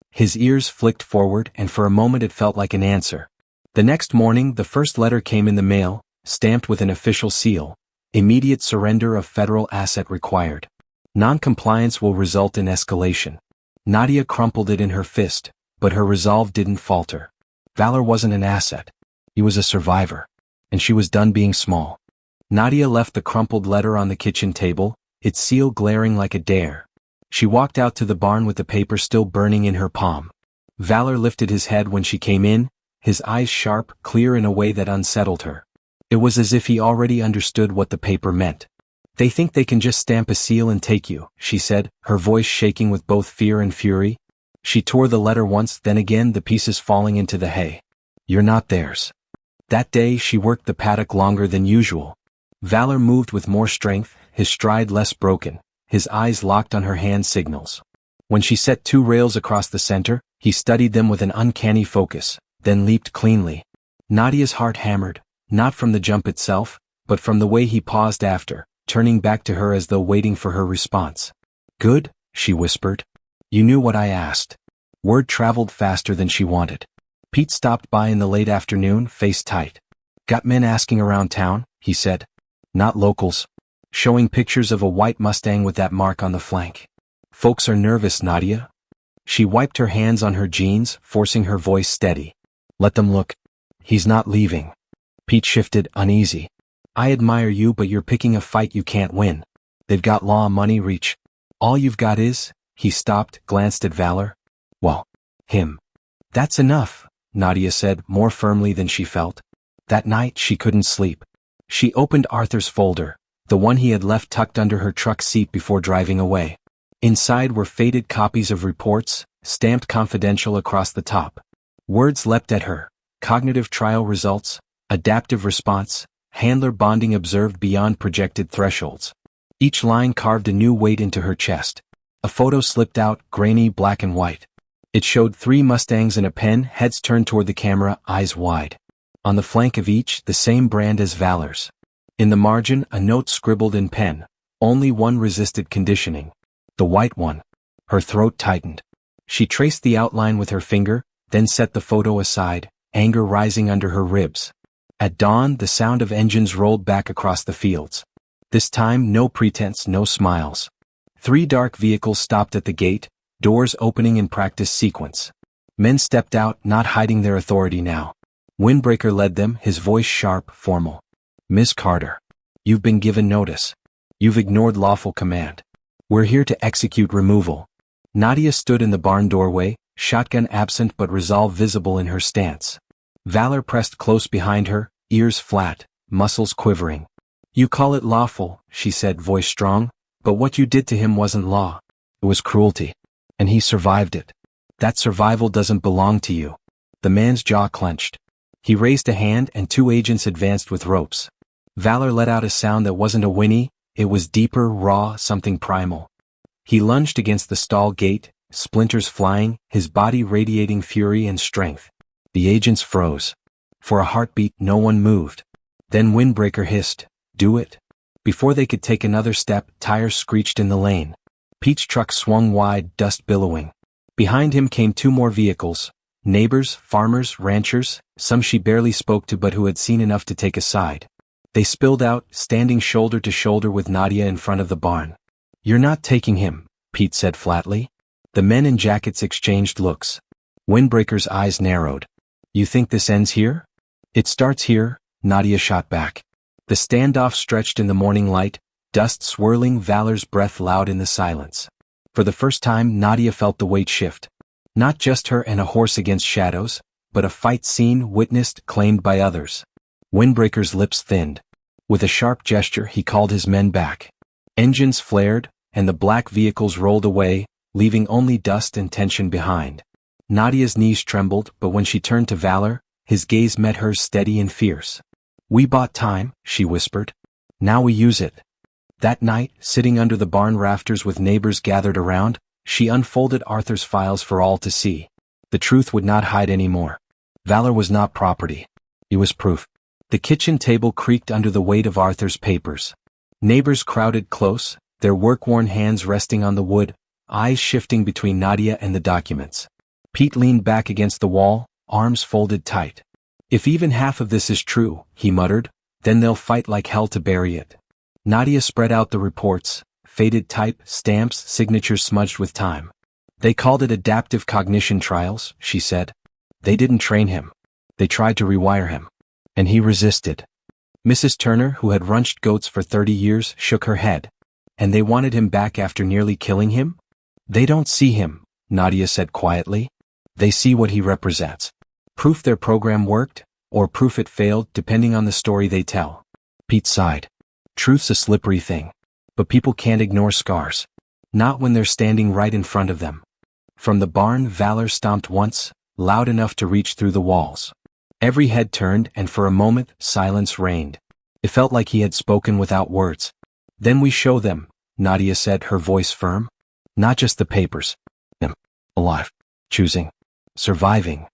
His ears flicked forward, and for a moment it felt like an answer. The next morning, the first letter came in the mail, stamped with an official seal. Immediate surrender of federal asset required. Non-compliance will result in escalation. Nadia crumpled it in her fist, but her resolve didn't falter. Valor wasn't an asset. He was a survivor. And she was done being small. Nadia left the crumpled letter on the kitchen table, its seal glaring like a dare. She walked out to the barn with the paper still burning in her palm. Valor lifted his head when she came in, his eyes sharp, clear in a way that unsettled her. It was as if he already understood what the paper meant. They think they can just stamp a seal and take you, she said, her voice shaking with both fear and fury. She tore the letter once, then again, the pieces falling into the hay. You're not theirs. That day she worked the paddock longer than usual. Valor moved with more strength, his stride less broken, his eyes locked on her hand signals. When she set 2 rails across the center, he studied them with an uncanny focus, then leaped cleanly. Nadia's heart hammered, not from the jump itself, but from the way he paused after, turning back to her as though waiting for her response. Good, she whispered. You knew what I asked. Word traveled faster than she wanted. Pete stopped by in the late afternoon, face tight. Got men asking around town, he said. Not locals. Showing pictures of a white Mustang with that mark on the flank. Folks are nervous, Nadia. She wiped her hands on her jeans, forcing her voice steady. Let them look. He's not leaving. Pete shifted, uneasy. I admire you, but you're picking a fight you can't win. They've got law, money, reach. All you've got is, he stopped, glanced at Valor. Well, him. That's enough, Nadia said, more firmly than she felt. That night she couldn't sleep. She opened Arthur's folder, the one he had left tucked under her truck seat before driving away. Inside were faded copies of reports, stamped confidential across the top. Words leapt at her: cognitive trial results, adaptive response, handler bonding observed beyond projected thresholds. Each line carved a new weight into her chest. A photo slipped out, grainy, black and white. It showed 3 Mustangs in a pen, heads turned toward the camera, eyes wide. On the flank of each, the same brand as Valor's. In the margin, a note scribbled in pen. Only one resisted conditioning. The white one. Her throat tightened. She traced the outline with her finger, then set the photo aside, anger rising under her ribs. At dawn, the sound of engines rolled back across the fields. This time, no pretense, no smiles. 3 dark vehicles stopped at the gate, doors opening in practice sequence. Men stepped out, not hiding their authority now. Windbreaker led them, his voice sharp, formal. Miss Carter. You've been given notice. You've ignored lawful command. We're here to execute removal. Nadia stood in the barn doorway, shotgun absent but resolve visible in her stance. Valor pressed close behind her, ears flat, muscles quivering. You call it lawful, she said, voice strong, but what you did to him wasn't law. It was cruelty. And he survived it. That survival doesn't belong to you. The man's jaw clenched. He raised a hand and 2 agents advanced with ropes. Valor let out a sound that wasn't a whinny, it was deeper, raw, something primal. He lunged against the stall gate, splinters flying, his body radiating fury and strength. The agents froze. For a heartbeat, no one moved. Then Windbreaker hissed, "Do it." Before they could take another step, tires screeched in the lane. Pete's truck swung wide, dust billowing. Behind him came 2 more vehicles. Neighbors, farmers, ranchers, some she barely spoke to but who had seen enough to take a side. They spilled out, standing shoulder to shoulder with Nadia in front of the barn. You're not taking him, Pete said flatly. The men in jackets exchanged looks. Windbreaker's eyes narrowed. You think this ends here? It starts here, Nadia shot back. The standoff stretched in the morning light, dust swirling, Valor's breath loud in the silence. For the first time, Nadia felt the weight shift. Not just her and a horse against shadows, but a fight seen, witnessed, claimed by others. Windbreaker's lips thinned. With a sharp gesture, he called his men back. Engines flared, and the black vehicles rolled away, leaving only dust and tension behind. Nadia's knees trembled, but when she turned to Valor, his gaze met hers steady and fierce. We bought time, she whispered. Now we use it. That night, sitting under the barn rafters with neighbors gathered around, she unfolded Arthur's files for all to see. The truth would not hide anymore. Valor was not property. It was proof. The kitchen table creaked under the weight of Arthur's papers. Neighbors crowded close, their work-worn hands resting on the wood, eyes shifting between Nadia and the documents. Pete leaned back against the wall, arms folded tight. If even half of this is true, he muttered, then they'll fight like hell to bury it. Nadia spread out the reports, faded type, stamps, signatures smudged with time. They called it adaptive cognition trials, she said. They didn't train him. They tried to rewire him. And he resisted. Mrs. Turner, who had runched goats for 30 years, shook her head. And they wanted him back after nearly killing him? They don't see him, Nadia said quietly. They see what he represents. Proof their program worked, or proof it failed, depending on the story they tell. Pete sighed. Truth's a slippery thing. But people can't ignore scars. Not when they're standing right in front of them. From the barn, Valor stomped once, loud enough to reach through the walls. Every head turned, and for a moment, silence reigned. It felt like he had spoken without words. Then we show them, Nadia said, her voice firm. Not just the papers. Them. Alive. Choosing. Surviving.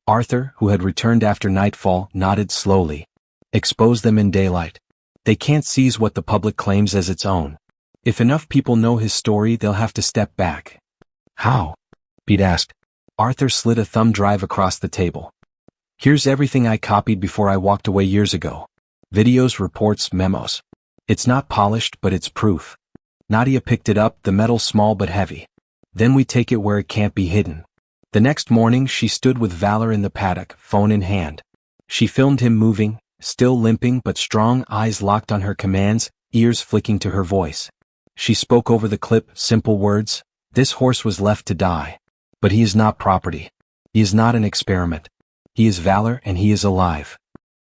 Arthur, who had returned after nightfall, nodded slowly. Expose them in daylight. They can't seize what the public claims as its own. If enough people know his story, they'll have to step back. How? Pete asked. Arthur slid a thumb drive across the table. Here's everything I copied before I walked away years ago. Videos, reports, memos. It's not polished, but it's proof. Nadia picked it up, the metal small but heavy. Then we take it where it can't be hidden. The next morning she stood with Valor in the paddock, phone in hand. She filmed him moving, Still limping but strong, eyes locked on her commands, ears flicking to her voice. She spoke over the clip, simple words. This horse was left to die. But he is not property. He is not an experiment. He is valor and he is alive.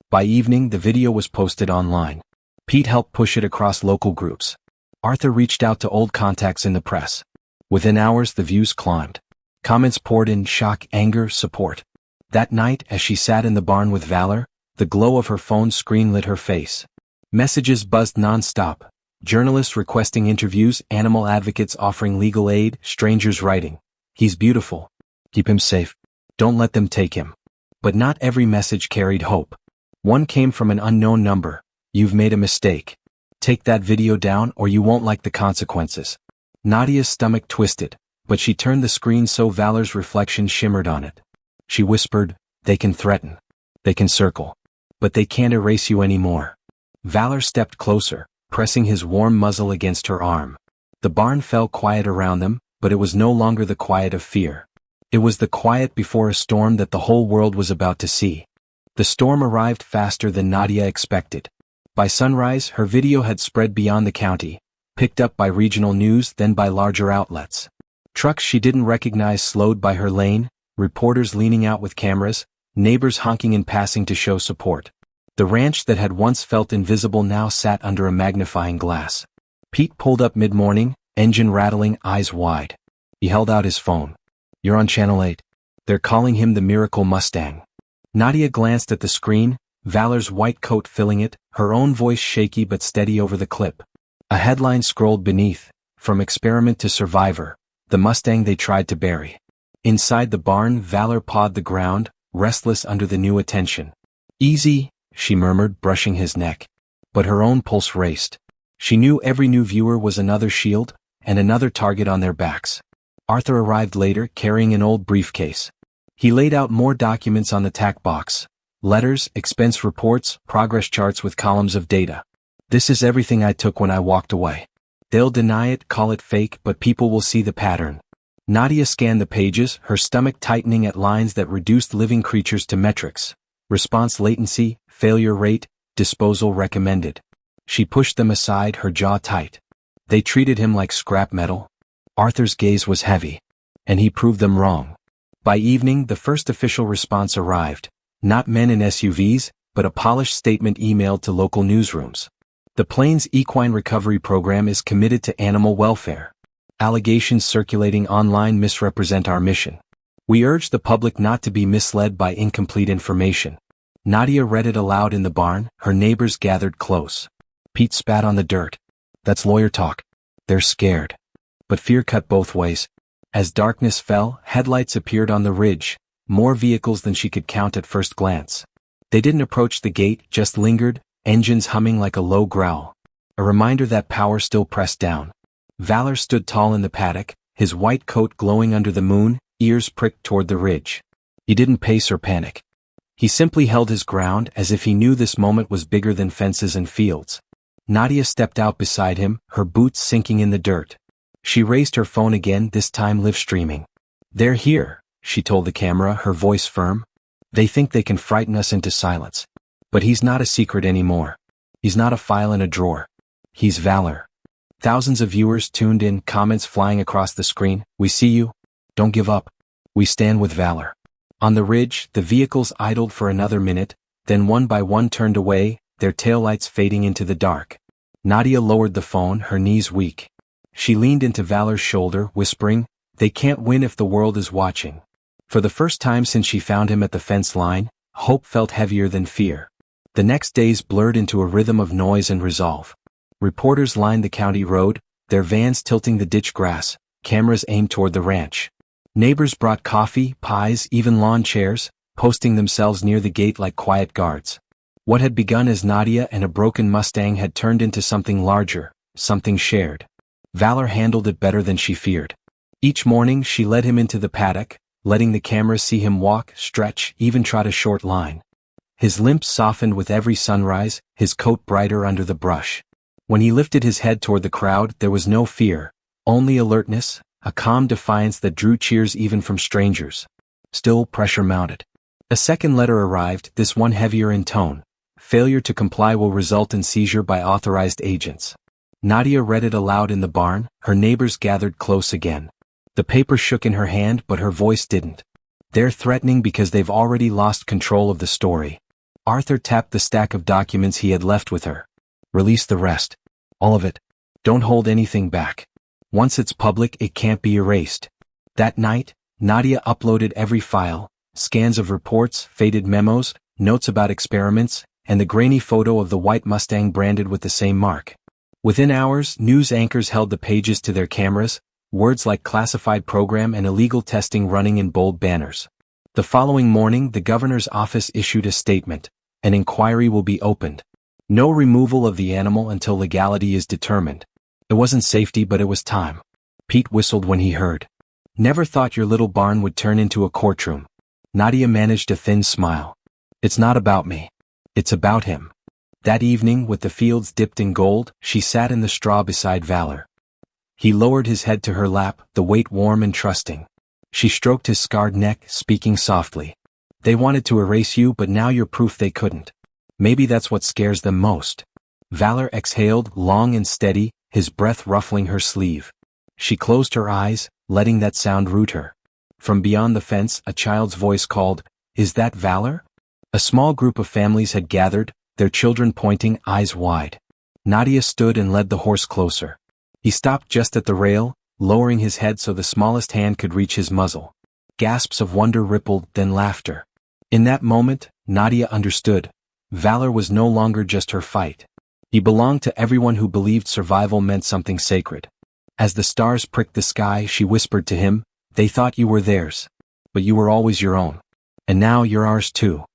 By evening, the video was posted online. Pete helped push it across local groups. Arthur reached out to old contacts in the press. Within hours, the views climbed. Comments poured in: shock, anger, support. That night, as she sat in the barn with Valor, the glow of her phone screen lit her face. Messages buzzed non-stop. Journalists requesting interviews, animal advocates offering legal aid, strangers writing, "He's beautiful. Keep him safe. Don't let them take him." But not every message carried hope. One came from an unknown number: "You've made a mistake. Take that video down or you won't like the consequences." Nadia's stomach twisted, but she turned the screen so Valor's reflection shimmered on it. She whispered, "They can threaten. They can circle. But they can't erase you anymore." Valor stepped closer, pressing his warm muzzle against her arm. The barn fell quiet around them, but it was no longer the quiet of fear. It was the quiet before a storm that the whole world was about to see. The storm arrived faster than Nadia expected. By sunrise, her video had spread beyond the county, picked up by regional news, then by larger outlets. Trucks she didn't recognize slowed by her lane, reporters leaning out with cameras, neighbors honking in passing to show support. The ranch that had once felt invisible now sat under a magnifying glass. Pete pulled up mid-morning, engine rattling, eyes wide. He held out his phone. "You're on Channel 8. They're calling him the Miracle Mustang." Nadia glanced at the screen, Valor's white coat filling it, her own voice shaky but steady over the clip. A headline scrolled beneath: "From experiment to survivor, the Mustang they tried to bury." Inside the barn, Valor pawed the ground, restless under the new attention. "Easy," she murmured, brushing his neck. But her own pulse raced. She knew every new viewer was another shield, and another target on their backs. Arthur arrived later, carrying an old briefcase. He laid out more documents on the tack box. Letters, expense reports, progress charts with columns of data. "This is everything I took when I walked away. They'll deny it, call it fake, but people will see the pattern." Nadia scanned the pages, her stomach tightening at lines that reduced living creatures to metrics. Response latency, failure rate, disposal recommended. She pushed them aside, her jaw tight. They treated him like scrap metal. Arthur's gaze was heavy. And he proved them wrong. By evening, the first official response arrived. Not men in SUVs, but a polished statement emailed to local newsrooms. "The Plains Equine Recovery Program is committed to animal welfare. Allegations circulating online misrepresent our mission. We urge the public not to be misled by incomplete information." Nadia read it aloud in the barn, her neighbors gathered close. Pete spat on the dirt. "That's lawyer talk. They're scared." But fear cut both ways. As darkness fell, headlights appeared on the ridge, more vehicles than she could count at first glance. They didn't approach the gate, just lingered, engines humming like a low growl. A reminder that power still pressed down. Valor stood tall in the paddock, his white coat glowing under the moon, ears pricked toward the ridge. He didn't pace or panic. He simply held his ground as if he knew this moment was bigger than fences and fields. Nadia stepped out beside him, her boots sinking in the dirt. She raised her phone again, this time live streaming. "They're here," she told the camera, her voice firm. "They think they can frighten us into silence. But he's not a secret anymore. He's not a file in a drawer. He's Valor." Thousands of viewers tuned in, comments flying across the screen. "We see you. Don't give up. We stand with Valor." On the ridge, the vehicles idled for another minute, then one by one turned away, their taillights fading into the dark. Nadia lowered the phone, her knees weak. She leaned into Valor's shoulder, whispering, "They can't win if the world is watching." For the first time since she found him at the fence line, hope felt heavier than fear. The next days blurred into a rhythm of noise and resolve. Reporters lined the county road, their vans tilting the ditch grass, cameras aimed toward the ranch. Neighbors brought coffee, pies, even lawn chairs, posting themselves near the gate like quiet guards. What had begun as Nadia and a broken Mustang had turned into something larger, something shared. Valor handled it better than she feared. Each morning she led him into the paddock, letting the camera see him walk, stretch, even trot a short line. His limp softened with every sunrise, his coat brighter under the brush. When he lifted his head toward the crowd, there was no fear, only alertness, a calm defiance that drew cheers even from strangers. Still, pressure mounted. A second letter arrived, this one heavier in tone. Failure to comply will result in seizure by authorized agents. Nadia read it aloud in the barn, her neighbors gathered close again. The paper shook in her hand but her voice didn't. They're threatening because they've already lost control of the story. Arthur tapped the stack of documents he had left with her. Release the rest. All of it. Don't hold anything back. Once it's public, it can't be erased. That night, Nadia uploaded every file, scans of reports, faded memos, notes about experiments, and the grainy photo of the white Mustang branded with the same mark. Within hours, news anchors held the pages to their cameras, words like classified program and illegal testing running in bold banners. The following morning, the governor's office issued a statement. An inquiry will be opened. No removal of the animal until legality is determined. It wasn't safety, but it was time. Pete whistled when he heard. Never thought your little barn would turn into a courtroom. Nadia managed a thin smile. It's not about me. It's about him. That evening, with the fields dipped in gold, she sat in the straw beside Valor. He lowered his head to her lap, the weight warm and trusting. She stroked his scarred neck, speaking softly. They wanted to erase you, but now you're proof they couldn't. Maybe that's what scares them most. Valor exhaled, long and steady, his breath ruffling her sleeve. She closed her eyes, letting that sound root her. From beyond the fence, a child's voice called, "Is that Valor?" A small group of families had gathered, their children pointing, eyes wide. Nadia stood and led the horse closer. He stopped just at the rail, lowering his head so the smallest hand could reach his muzzle. Gasps of wonder rippled, then laughter. In that moment, Nadia understood. Valor was no longer just her fight. He belonged to everyone who believed survival meant something sacred. As the stars pricked the sky, she whispered to him, "They thought you were theirs. But you were always your own. And now you're ours too."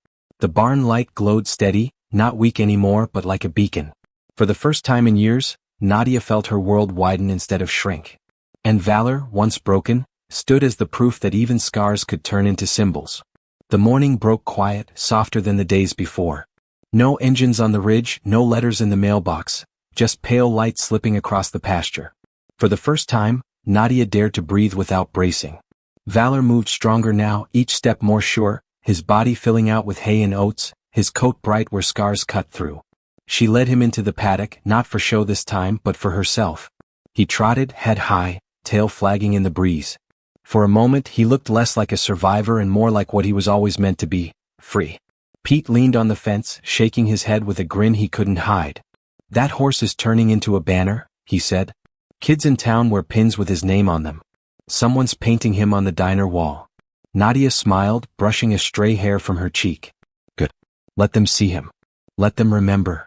The barn light glowed steady, not weak anymore but like a beacon. For the first time in years, Nadia felt her world widen instead of shrink. And Valor, once broken, stood as the proof that even scars could turn into symbols. The morning broke quiet, softer than the days before. No engines on the ridge, no letters in the mailbox, just pale light slipping across the pasture. For the first time, Nadia dared to breathe without bracing. Valor moved stronger now, each step more sure, his body filling out with hay and oats, his coat bright where scars cut through. She led him into the paddock, not for show this time but for herself. He trotted, head high, tail flagging in the breeze. For a moment he looked less like a survivor and more like what he was always meant to be, free. Pete leaned on the fence, shaking his head with a grin he couldn't hide. "That horse is turning into a banner," he said. "Kids in town wear pins with his name on them. Someone's painting him on the diner wall." Nadia smiled, brushing a stray hair from her cheek. "Good. Let them see him. Let them remember."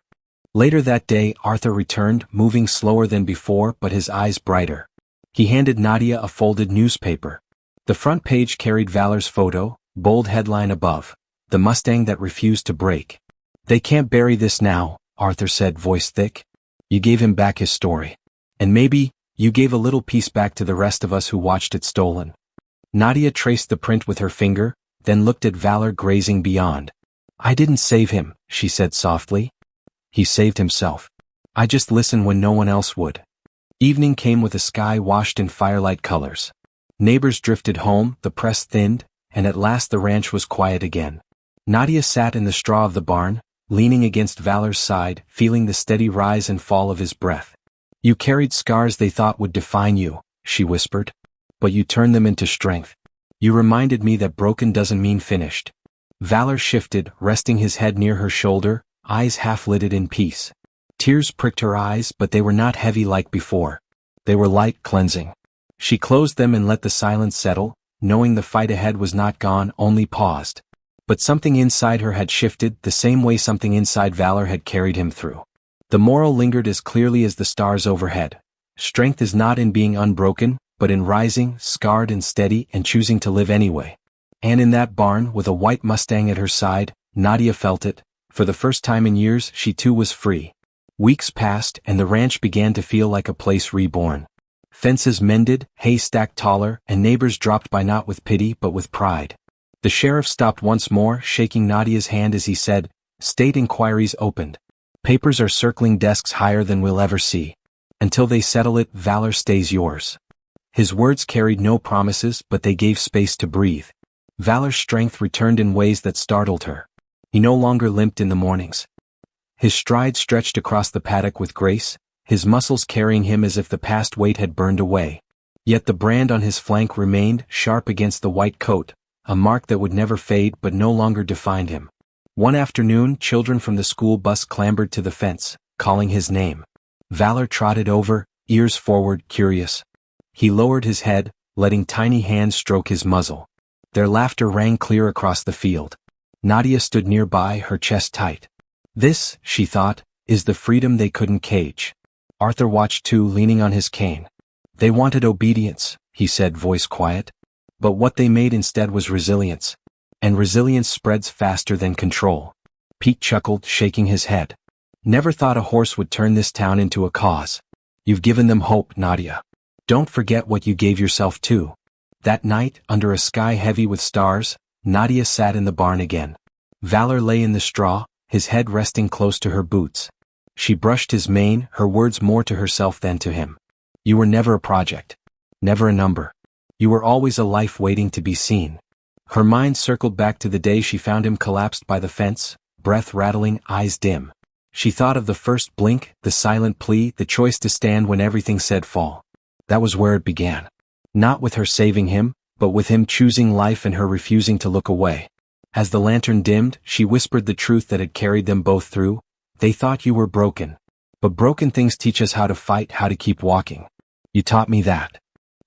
Later that day, Arthur returned, moving slower than before but his eyes brighter. He handed Nadia a folded newspaper. The front page carried Valor's photo, bold headline above, "The Mustang that refused to break." "They can't bury this now," Arthur said, voice thick. "You gave him back his story. And maybe, you gave a little piece back to the rest of us who watched it stolen." Nadia traced the print with her finger, then looked at Valor grazing beyond. "I didn't save him," she said softly. "He saved himself. I just listened when no one else would." Evening came with a sky washed in firelight colors. Neighbors drifted home, the press thinned, and at last the ranch was quiet again. Nadia sat in the straw of the barn, leaning against Valor's side, feeling the steady rise and fall of his breath. "You carried scars they thought would define you," she whispered. "But you turned them into strength. You reminded me that broken doesn't mean finished." Valor shifted, resting his head near her shoulder, eyes half-lidded in peace. Tears pricked her eyes, but they were not heavy like before. They were light, cleansing. She closed them and let the silence settle, knowing the fight ahead was not gone, only paused. But something inside her had shifted, the same way something inside Valor had carried him through. The moral lingered as clearly as the stars overhead. Strength is not in being unbroken, but in rising, scarred and steady, and choosing to live anyway. And in that barn, with a white Mustang at her side, Nadia felt it. For the first time in years, she too was free. Weeks passed, and the ranch began to feel like a place reborn. Fences mended, hay stacked taller, and neighbors dropped by not with pity but with pride. The sheriff stopped once more, shaking Nadia's hand as he said, "State inquiries opened. Papers are circling desks higher than we'll ever see. Until they settle it, Valor stays yours." His words carried no promises, but they gave space to breathe. Valor's strength returned in ways that startled her. He no longer limped in the mornings. His stride stretched across the paddock with grace, his muscles carrying him as if the past weight had burned away. Yet the brand on his flank remained sharp against the white coat, a mark that would never fade but no longer defined him. One afternoon, children from the school bus clambered to the fence, calling his name. Valor trotted over, ears forward, curious. He lowered his head, letting tiny hands stroke his muzzle. Their laughter rang clear across the field. Nadia stood nearby, her chest tight. This, she thought, is the freedom they couldn't cage. Arthur watched too, leaning on his cane. They wanted obedience, he said, voice quiet. But what they made instead was resilience. And resilience spreads faster than control. Pete chuckled, shaking his head. Never thought a horse would turn this town into a cause. You've given them hope, Nadia. Don't forget what you gave yourself too. That night, under a sky heavy with stars, Nadia sat in the barn again. Valor lay in the straw, his head resting close to her boots. She brushed his mane, her words more to herself than to him. You were never a project. Never a number. You were always a life waiting to be seen. Her mind circled back to the day she found him collapsed by the fence, breath rattling, eyes dim. She thought of the first blink, the silent plea, the choice to stand when everything said fall. That was where it began. Not with her saving him, but with him choosing life and her refusing to look away. As the lantern dimmed, she whispered the truth that had carried them both through. They thought you were broken. But broken things teach us how to fight, how to keep walking. You taught me that.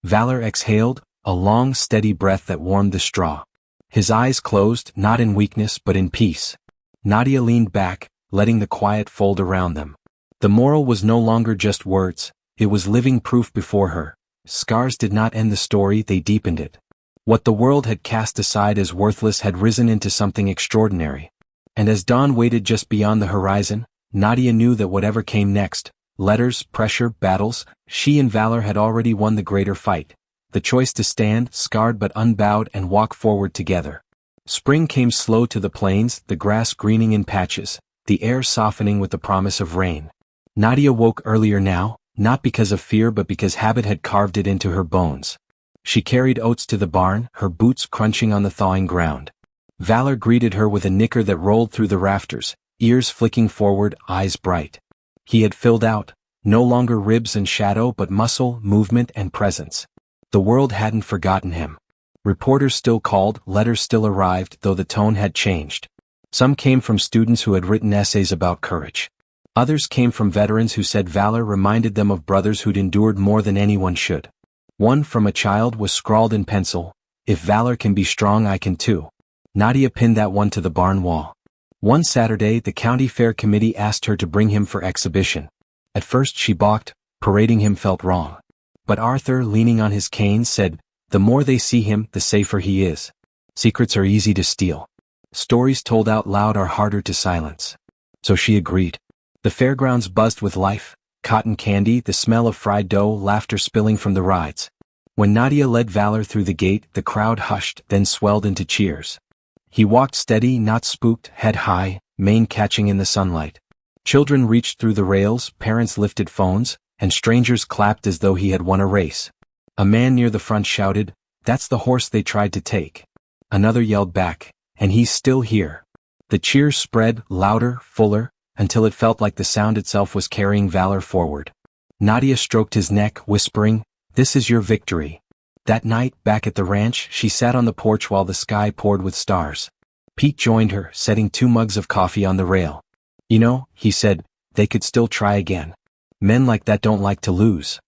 Valor exhaled, a long, steady breath that warmed the straw. His eyes closed, not in weakness but in peace. Nadia leaned back, letting the quiet fold around them. The moral was no longer just words, it was living proof before her. Scars did not end the story, they deepened it. What the world had cast aside as worthless had risen into something extraordinary. And as dawn waited just beyond the horizon, Nadia knew that whatever came next, letters, pressure, battles, she and Valor had already won the greater fight. The choice to stand, scarred but unbowed, and walk forward together. Spring came slow to the plains, the grass greening in patches, the air softening with the promise of rain. Nadia woke earlier now, not because of fear but because habit had carved it into her bones. She carried oats to the barn, her boots crunching on the thawing ground. Valor greeted her with a nicker that rolled through the rafters, ears flicking forward, eyes bright. He had filled out, no longer ribs and shadow but muscle, movement and presence. The world hadn't forgotten him. Reporters still called, letters still arrived, though the tone had changed. Some came from students who had written essays about courage. Others came from veterans who said valor reminded them of brothers who'd endured more than anyone should. One from a child was scrawled in pencil, "If valor can be strong, I can too." Nadia pinned that one to the barn wall. One Saturday, the county fair committee asked her to bring him for exhibition. At first she balked, parading him felt wrong. But Arthur, leaning on his cane, said, "The more they see him, the safer he is. Secrets are easy to steal. Stories told out loud are harder to silence." So she agreed. The fairgrounds buzzed with life, cotton candy, the smell of fried dough, laughter spilling from the rides. When Nadia led Valor through the gate, the crowd hushed, then swelled into cheers. He walked steady, not spooked, head high, mane catching in the sunlight. Children reached through the rails, parents lifted phones, and strangers clapped as though he had won a race. A man near the front shouted, "That's the horse they tried to take." Another yelled back, "And he's still here." The cheers spread, louder, fuller, until it felt like the sound itself was carrying Valor forward. Nadia stroked his neck, whispering, "This is your victory." That night, back at the ranch, she sat on the porch while the sky poured with stars. Pete joined her, setting 2 mugs of coffee on the rail. "You know," he said, "they could still try again. Men like that don't like to lose."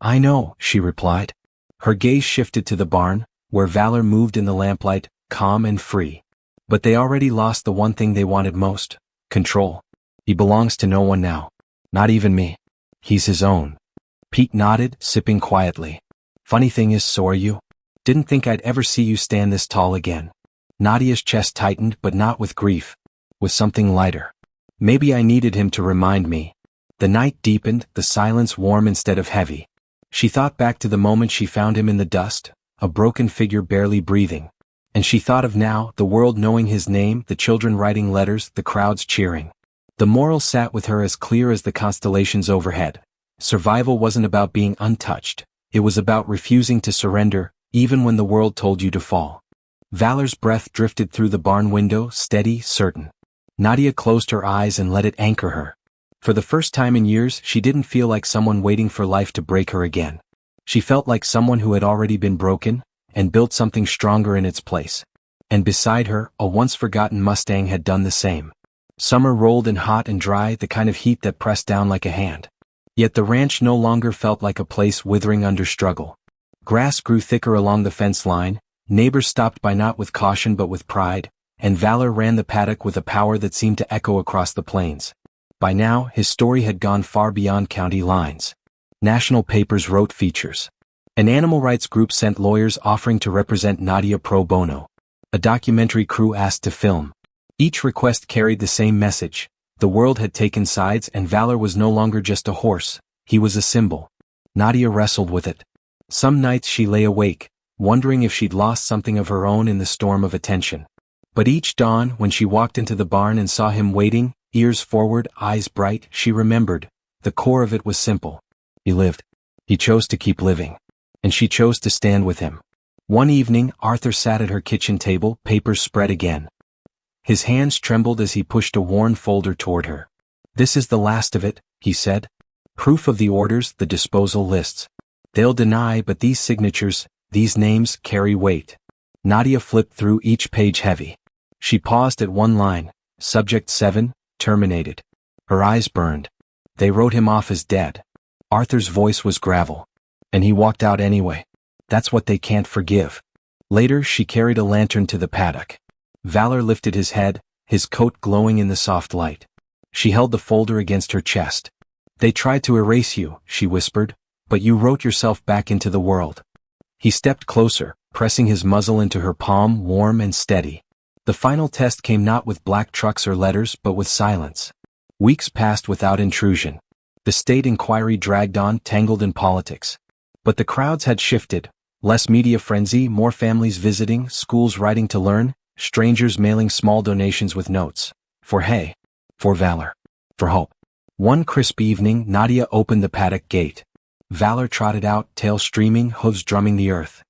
"I know," she replied. Her gaze shifted to the barn, where Valor moved in the lamplight, calm and free. "But they already lost the one thing they wanted most, control. He belongs to no one now. Not even me. He's his own." Pete nodded, sipping quietly. "Funny thing is, so are you. Didn't think I'd ever see you stand this tall again." Nadia's chest tightened, but not with grief. With something lighter. Maybe I needed him to remind me. The night deepened, the silence warm instead of heavy. She thought back to the moment she found him in the dust, a broken figure barely breathing. And she thought of now, the world knowing his name, the children writing letters, the crowds cheering. The moral sat with her as clear as the constellations overhead. Survival wasn't about being untouched. It was about refusing to surrender, even when the world told you to fall. Valor's breath drifted through the barn window, steady, certain. Nadia closed her eyes and let it anchor her. For the first time in years, she didn't feel like someone waiting for life to break her again. She felt like someone who had already been broken, and built something stronger in its place. And beside her, a once-forgotten Mustang had done the same. Summer rolled in hot and dry, the kind of heat that pressed down like a hand. Yet the ranch no longer felt like a place withering under struggle. Grass grew thicker along the fence line, neighbors stopped by not with caution but with pride, and Valor ran the paddock with a power that seemed to echo across the plains. By now, his story had gone far beyond county lines. National papers wrote features. An animal rights group sent lawyers offering to represent Nadia pro bono. A documentary crew asked to film. Each request carried the same message. The world had taken sides and Valor was no longer just a horse, he was a symbol. Nadia wrestled with it. Some nights she lay awake, wondering if she'd lost something of her own in the storm of attention. But each dawn, when she walked into the barn and saw him waiting, ears forward, eyes bright, she remembered. The core of it was simple. He lived. He chose to keep living. And she chose to stand with him. One evening, Arthur sat at her kitchen table, papers spread again. His hands trembled as he pushed a worn folder toward her. "This is the last of it," he said. "Proof of the orders, the disposal lists. They'll deny, but these signatures, these names, carry weight." Nadia flipped through each page heavy. She paused at one line, Subject 7, terminated. Her eyes burned. They wrote him off as dead. Arthur's voice was gravel. And he walked out anyway. That's what they can't forgive. Later, she carried a lantern to the paddock. Valor lifted his head, his coat glowing in the soft light. She held the folder against her chest. "They tried to erase you," she whispered, "but you wrote yourself back into the world." He stepped closer, pressing his muzzle into her palm, warm and steady. The final test came not with black trucks or letters but with silence. Weeks passed without intrusion. The state inquiry dragged on, tangled in politics. But the crowds had shifted. Less media frenzy, more families visiting, schools writing to learn, strangers mailing small donations with notes. For hay. For Valor. For hope. One crisp evening, Nadia opened the paddock gate. Valor trotted out, tail streaming, hooves drumming the earth.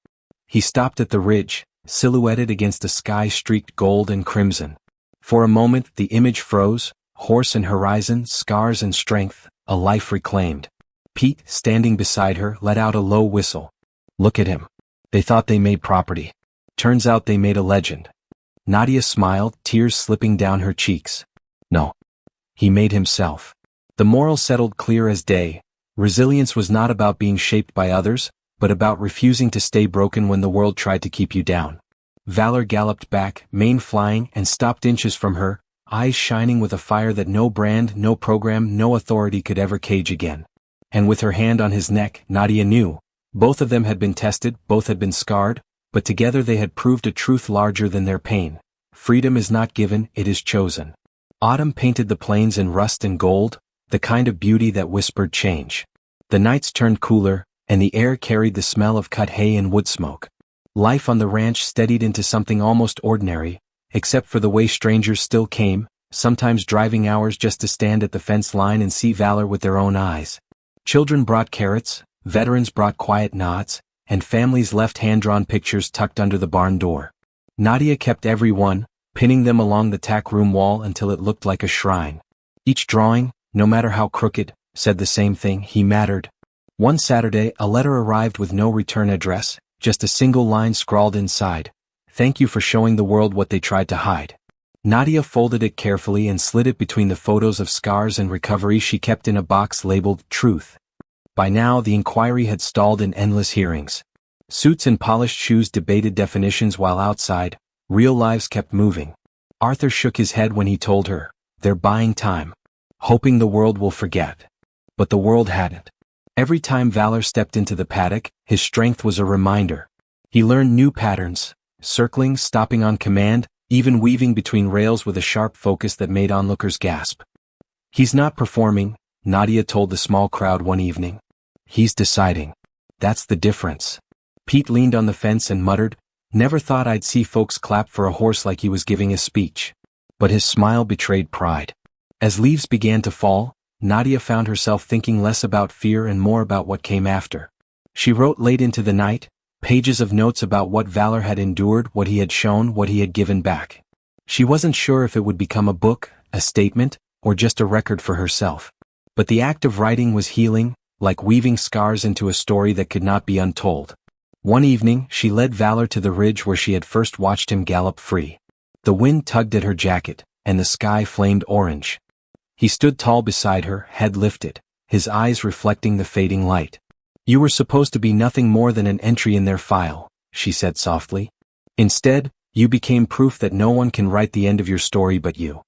He stopped at the ridge, silhouetted against a sky streaked gold and crimson. For a moment, the image froze, horse and horizon, scars and strength, a life reclaimed. Pete, standing beside her, let out a low whistle. "Look at him. They thought they made property. Turns out they made a legend." Nadia smiled, tears slipping down her cheeks. No. He made himself. The moral settled clear as day. Resilience was not about being shaped by others, but about refusing to stay broken when the world tried to keep you down. Valor galloped back, mane flying, and stopped inches from her, eyes shining with a fire that no brand, no program, no authority could ever cage again. And with her hand on his neck, Nadia knew. Both of them had been tested, both had been scarred, but together they had proved a truth larger than their pain. Freedom is not given, it is chosen. Autumn painted the plains in rust and gold, the kind of beauty that whispered change. The nights turned cooler, and the air carried the smell of cut hay and wood smoke. Life on the ranch steadied into something almost ordinary, except for the way strangers still came, sometimes driving hours just to stand at the fence line and see Valor with their own eyes. Children brought carrots, veterans brought quiet nods, and families left hand-drawn pictures tucked under the barn door. Nadia kept every one, pinning them along the tack room wall until it looked like a shrine. Each drawing, no matter how crooked, said the same thing: he mattered. One Saturday, a letter arrived with no return address, just a single line scrawled inside. "Thank you for showing the world what they tried to hide." Nadia folded it carefully and slid it between the photos of scars and recovery she kept in a box labeled Truth. By now, the inquiry had stalled in endless hearings. Suits and polished shoes debated definitions while outside, real lives kept moving. Arthur shook his head when he told her, "They're buying time. Hoping the world will forget." But the world hadn't. Every time Valor stepped into the paddock, his strength was a reminder. He learned new patterns, circling, stopping on command, even weaving between rails with a sharp focus that made onlookers gasp. "He's not performing," Nadia told the small crowd one evening. "He's deciding. That's the difference." Pete leaned on the fence and muttered, "Never thought I'd see folks clap for a horse like he was giving a speech." But his smile betrayed pride. As leaves began to fall, Nadia found herself thinking less about fear and more about what came after. She wrote late into the night, pages of notes about what Valor had endured, what he had shown, what he had given back. She wasn't sure if it would become a book, a statement, or just a record for herself. But the act of writing was healing, like weaving scars into a story that could not be untold. One evening, she led Valor to the ridge where she had first watched him gallop free. The wind tugged at her jacket, and the sky flamed orange. He stood tall beside her, head lifted, his eyes reflecting the fading light. "You were supposed to be nothing more than an entry in their file," she said softly. "Instead, you became proof that no one can write the end of your story but you."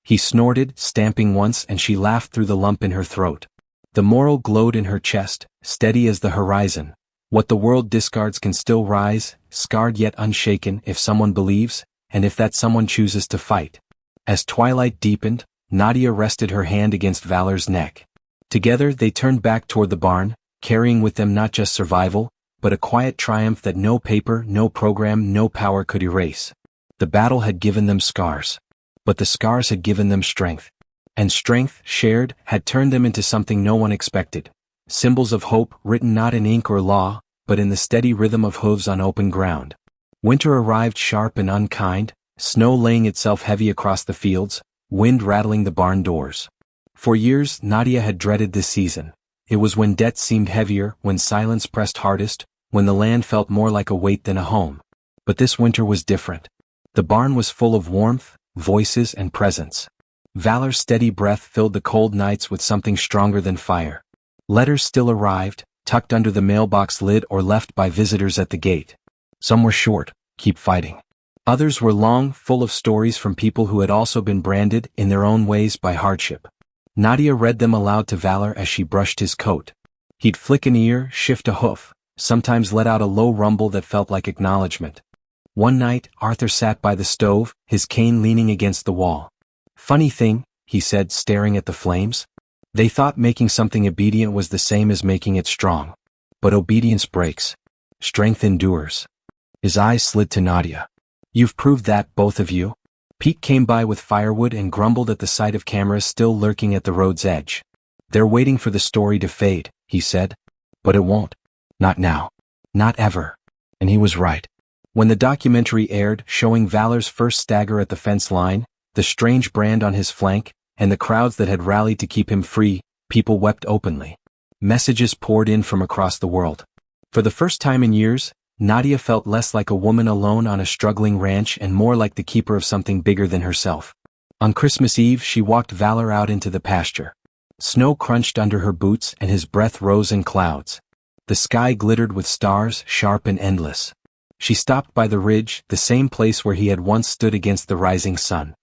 He snorted, stamping once, and she laughed through the lump in her throat. The moral glowed in her chest, steady as the horizon. What the world discards can still rise, scarred yet unshaken, if someone believes, and if that someone chooses to fight. As twilight deepened, Nadia rested her hand against Valor's neck. Together they turned back toward the barn, carrying with them not just survival, but a quiet triumph that no paper, no program, no power could erase. The battle had given them scars. But the scars had given them strength. And strength, shared, had turned them into something no one expected. Symbols of hope written not in ink or law, but in the steady rhythm of hooves on open ground. Winter arrived sharp and unkind, snow laying itself heavy across the fields, wind rattling the barn doors. For years, Nadia had dreaded this season. It was when debts seemed heavier, when silence pressed hardest, when the land felt more like a weight than a home. But this winter was different. The barn was full of warmth, voices, and presence. Valor's steady breath filled the cold nights with something stronger than fire. Letters still arrived, tucked under the mailbox lid or left by visitors at the gate. Some were short, "Keep fighting." Others were long, full of stories from people who had also been branded, in their own ways, by hardship. Nadia read them aloud to Valor as she brushed his coat. He'd flick an ear, shift a hoof, sometimes let out a low rumble that felt like acknowledgement. One night, Arthur sat by the stove, his cane leaning against the wall. "Funny thing," he said, staring at the flames. "They thought making something obedient was the same as making it strong. But obedience breaks. Strength endures." His eyes slid to Nadia. "You've proved that, both of you." Pete came by with firewood and grumbled at the sight of cameras still lurking at the road's edge. "They're waiting for the story to fade," he said. "But it won't. Not now. Not ever." And he was right. When the documentary aired, showing Valor's first stagger at the fence line, the strange brand on his flank, and the crowds that had rallied to keep him free, people wept openly. Messages poured in from across the world. For the first time in years, Nadia felt less like a woman alone on a struggling ranch and more like the keeper of something bigger than herself. On Christmas Eve, she walked Valor out into the pasture. Snow crunched under her boots and his breath rose in clouds. The sky glittered with stars, sharp and endless. She stopped by the ridge, the same place where he had once stood against the rising sun.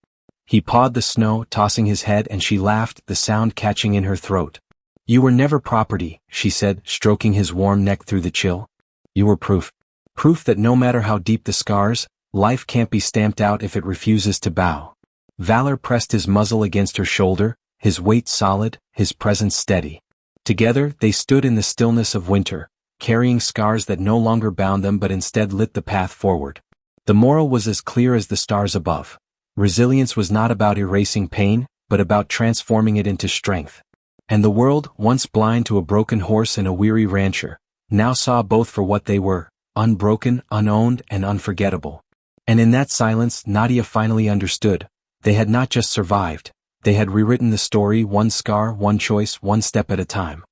He pawed the snow, tossing his head, and she laughed, the sound catching in her throat. "You were never property," she said, stroking his warm neck through the chill. "You were proof. Proof that no matter how deep the scars, life can't be stamped out if it refuses to bow." Valor pressed his muzzle against her shoulder, his weight solid, his presence steady. Together, they stood in the stillness of winter, carrying scars that no longer bound them but instead lit the path forward. The moral was as clear as the stars above. Resilience was not about erasing pain, but about transforming it into strength. And the world, once blind to a broken horse and a weary rancher, now saw both for what they were, unbroken, unowned, and unforgettable. And in that silence, Nadia finally understood. They had not just survived, they had rewritten the story, one scar, one choice, one step at a time.